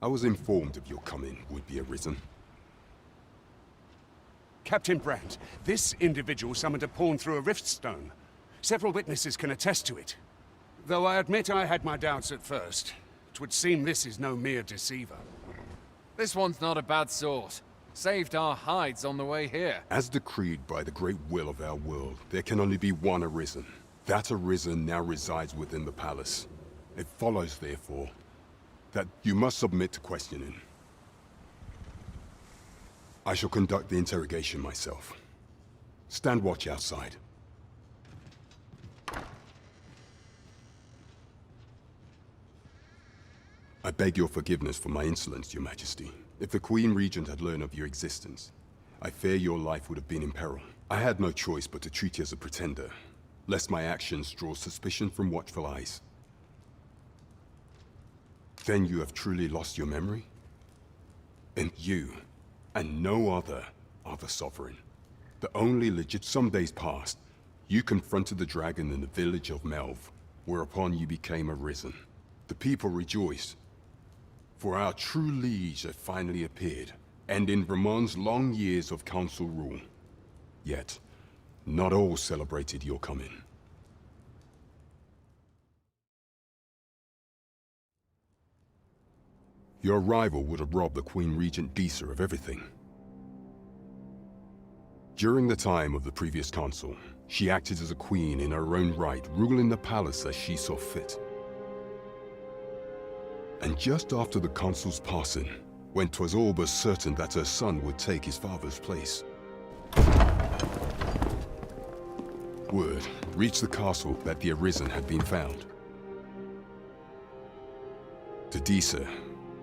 I was informed of your coming, would-be Arisen. Captain Brandt, this individual summoned a pawn through a rift stone. Several witnesses can attest to it. Though I admit I had my doubts at first. It would seem this is no mere deceiver. This one's not a bad sort. Saved our hides on the way here. As decreed by the great will of our world, there can only be one Arisen. That Arisen now resides within the palace. It follows, therefore, that you must submit to questioning. I shall conduct the interrogation myself. Stand watch outside. I beg your forgiveness for my insolence, Your Majesty. If the Queen Regent had learned of your existence, I fear your life would have been in peril. I had no choice but to treat you as a pretender, lest my actions draw suspicion from watchful eyes. Then you have truly lost your memory? And you, and no other, are the Sovereign. The only legit... Some days passed, you confronted the dragon in the village of Melv, whereupon you became Arisen. The people rejoiced, for our true liege had finally appeared, and in Vermont's long years of council rule. Yet, not all celebrated your coming. Your arrival would have robbed the Queen Regent Disa of everything. During the time of the previous council, she acted as a queen in her own right, ruling the palace as she saw fit. And just after the council's passing, when 'twas all but certain that her son would take his father's place, word reached the castle that the Arisen had been found. To Disa,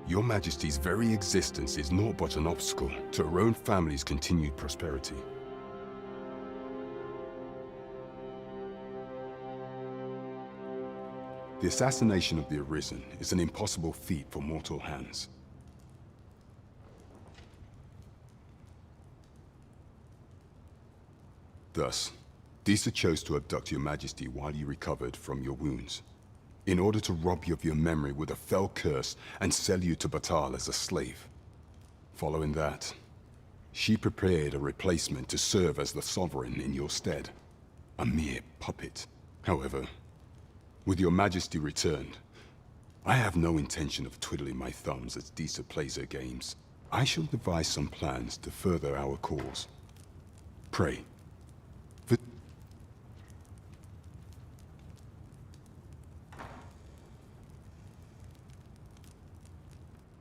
Your Majesty's very existence is naught but an obstacle to her own family's continued prosperity. The assassination of the Arisen is an impossible feat for mortal hands. Thus, Disa chose to abduct Your Majesty while you recovered from your wounds, in order to rob you of your memory with a fell curse and sell you to Batal as a slave. Following that, she prepared a replacement to serve as the Sovereign in your stead. A mere puppet. However, with Your Majesty returned, I have no intention of twiddling my thumbs as Disa plays her games. I shall devise some plans to further our cause. Pray.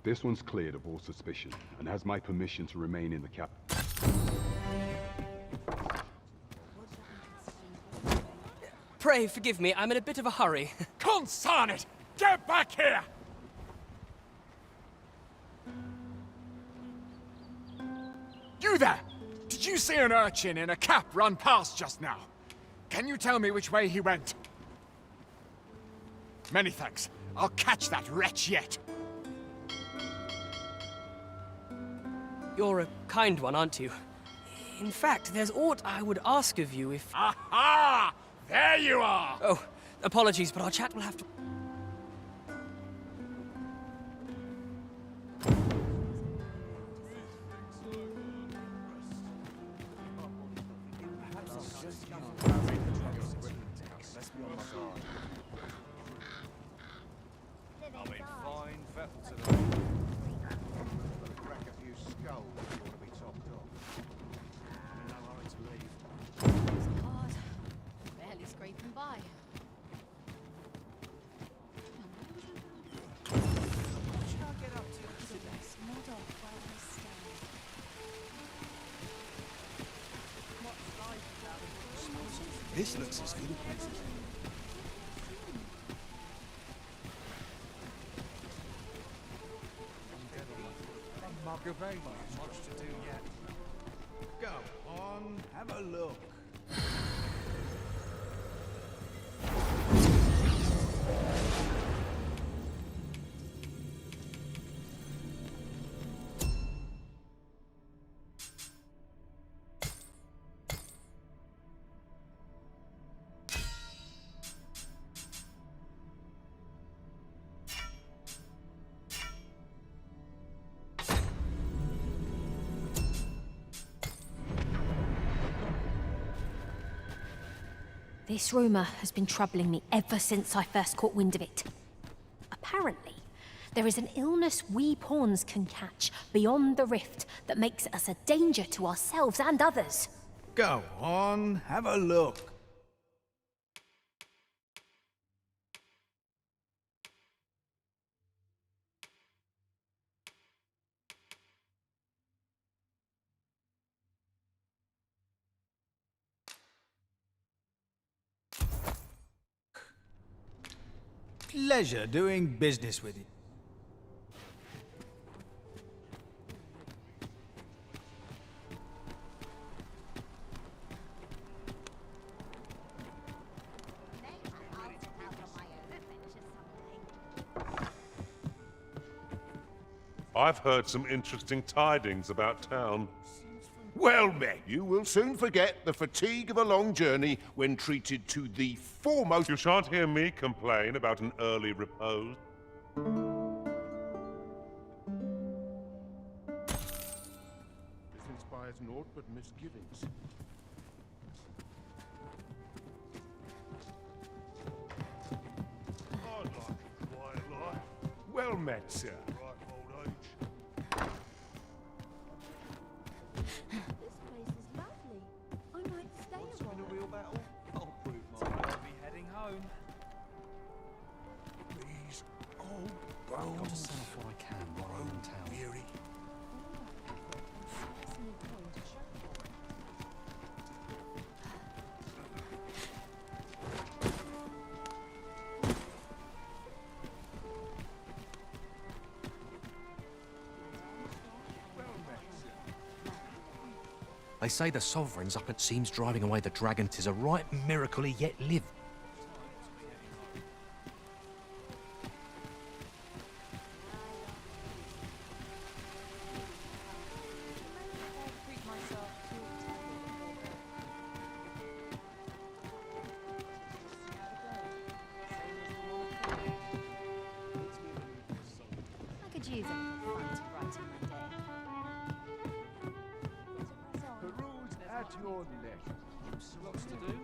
This one's cleared of all suspicion, and has my permission to remain in the cap. pray forgive me, I'm in a bit of a hurry. Consign it! Get back here! You there! Did you see an urchin in a cap run past just now? Can you tell me which way he went? Many thanks. I'll catch that wretch yet. You're a kind one, aren't you? In fact, there's aught I would ask of you if... Aha! There you are! Oh, apologies, but our chat will have to... Barely scraping by. What should I get up to today? Nod off while I stand. This looks as good a place as any. Makeover, much to do yet. Go on, have a look. This rumour has been troubling me ever since I first caught wind of it. Apparently, there is an illness we pawns can catch beyond the rift that makes us a danger to ourselves and others. Go on, have a look. Pleasure doing business with you. I've heard some interesting tidings about town. Well met. You will soon forget the fatigue of a long journey when treated to the foremost... You shan't hear me complain about an early repose. This inspires naught but misgivings. I'd like a quiet life. Well met, sir. Right old age. This place is lovely. I might stay a while. real battle? I'll prove my I'll be heading home. These old I've got to bones. sell off what I can while I'm in town. Weary. They say the Sovereign's up at seams driving away the dragon. 'Tis a right miracle he yet lived. I could use a little fun to brighten my day. Peruse at your leisure. Lots to do.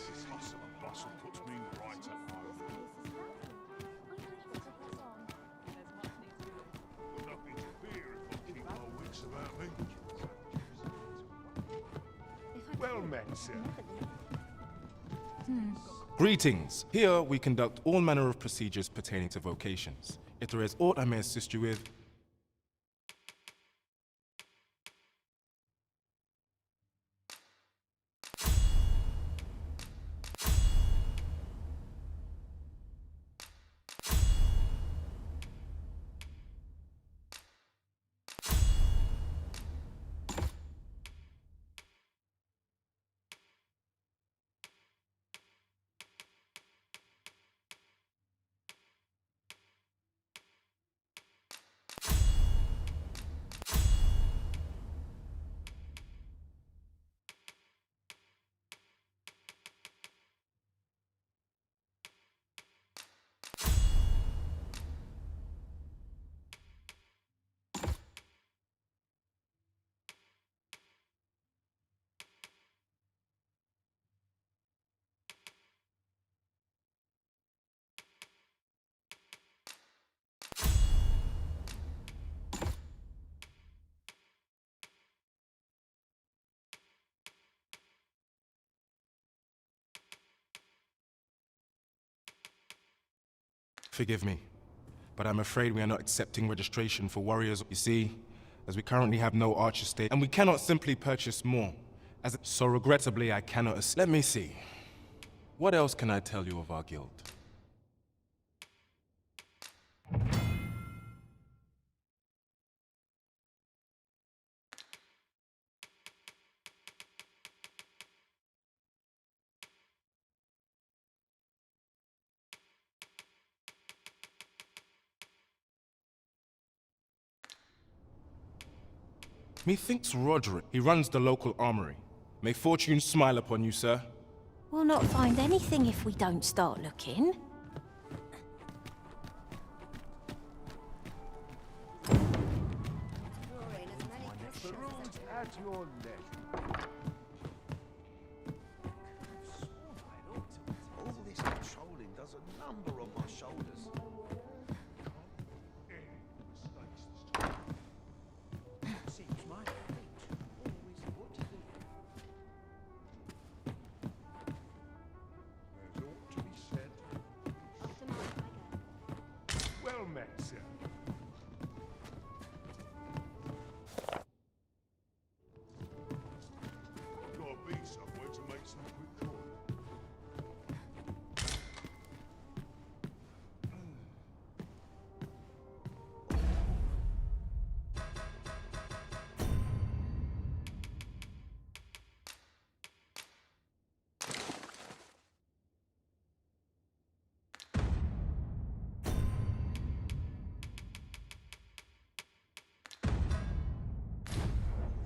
This hustle and bustle puts me right at home. Got nothing to fear if I keep my wits about me. Well met, sir. Greetings. Here we conduct all manner of procedures pertaining to vocations. If there is aught I may assist you with, Forgive me, but I'm afraid we are not accepting registration for warriors. You see, as we currently have no archer state, and we cannot simply purchase more. So regrettably, I cannot. Let me see. What else can I tell you of our guild? Methinks Roderick. He runs the local armory. May fortune smile upon you, sir. We'll not find anything if we don't start looking. The room's at your leisure. All this patrolling does a number on my shoulders. Well met, sir. Gotta be somewhere to make some quick call.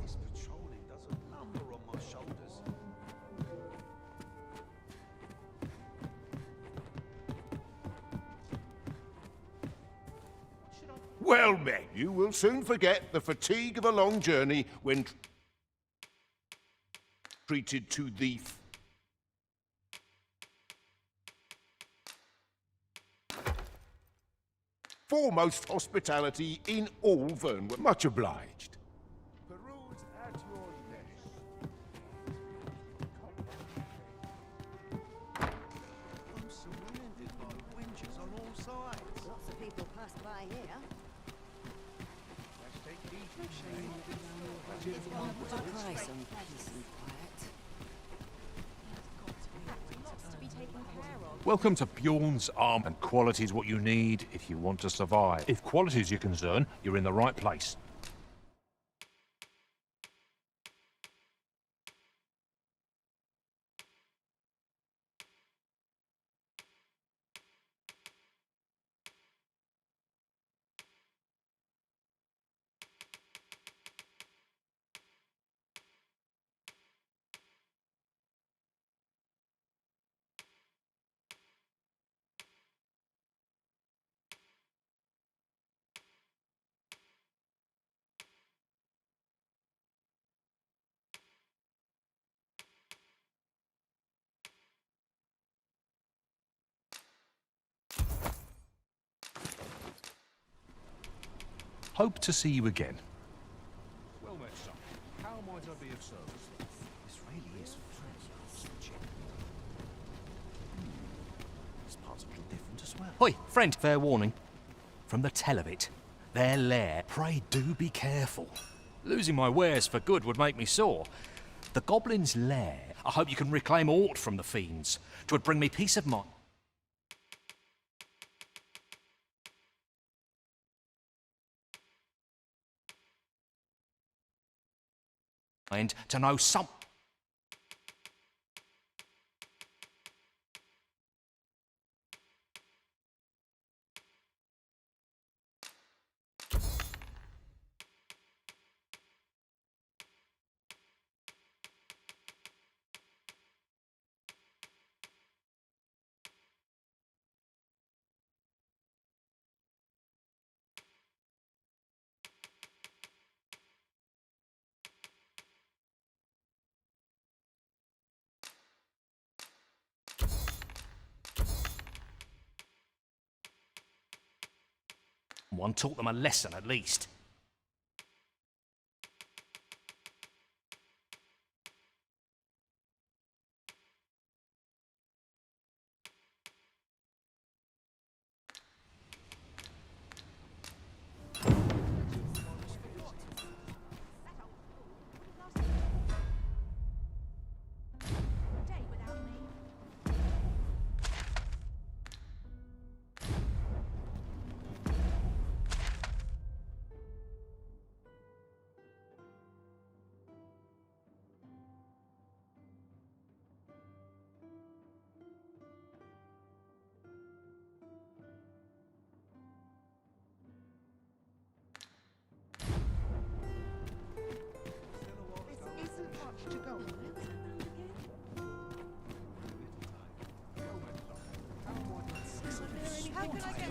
This patrolling does a number on my shoulders. Well met. You will soon forget the fatigue of a long journey when treated to the foremost hospitality in all Vernwood. Much obliged. Peruse at your leisure. I'm surrounded by winches on all sides. Lots of people pass by here. Let's take it easy. It's gonna put a price on peace and quiet. Welcome to Bjorn's Arm, and quality is what you need if you want to survive. If quality is your concern, you're in the right place. Hope to see you again. Well met, son. How might I be of service? This really is switching. This part's a little different as well. Hoi, friend. Fair warning. From the tell of it, their lair, pray do be careful. Losing my wares for good would make me sore. The goblin's lair, I hope you can reclaim aught from the fiends. 'Twould bring me peace of mind. To know some. One taught them a lesson at least.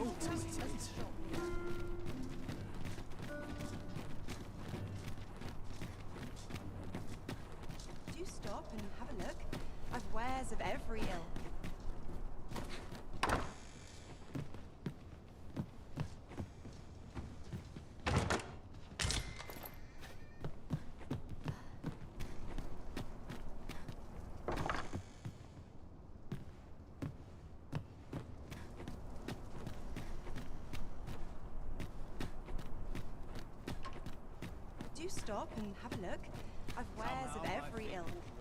Do stop and have a look. I've wares of every ilk. Do stop and have a look. I've wares of every ilk.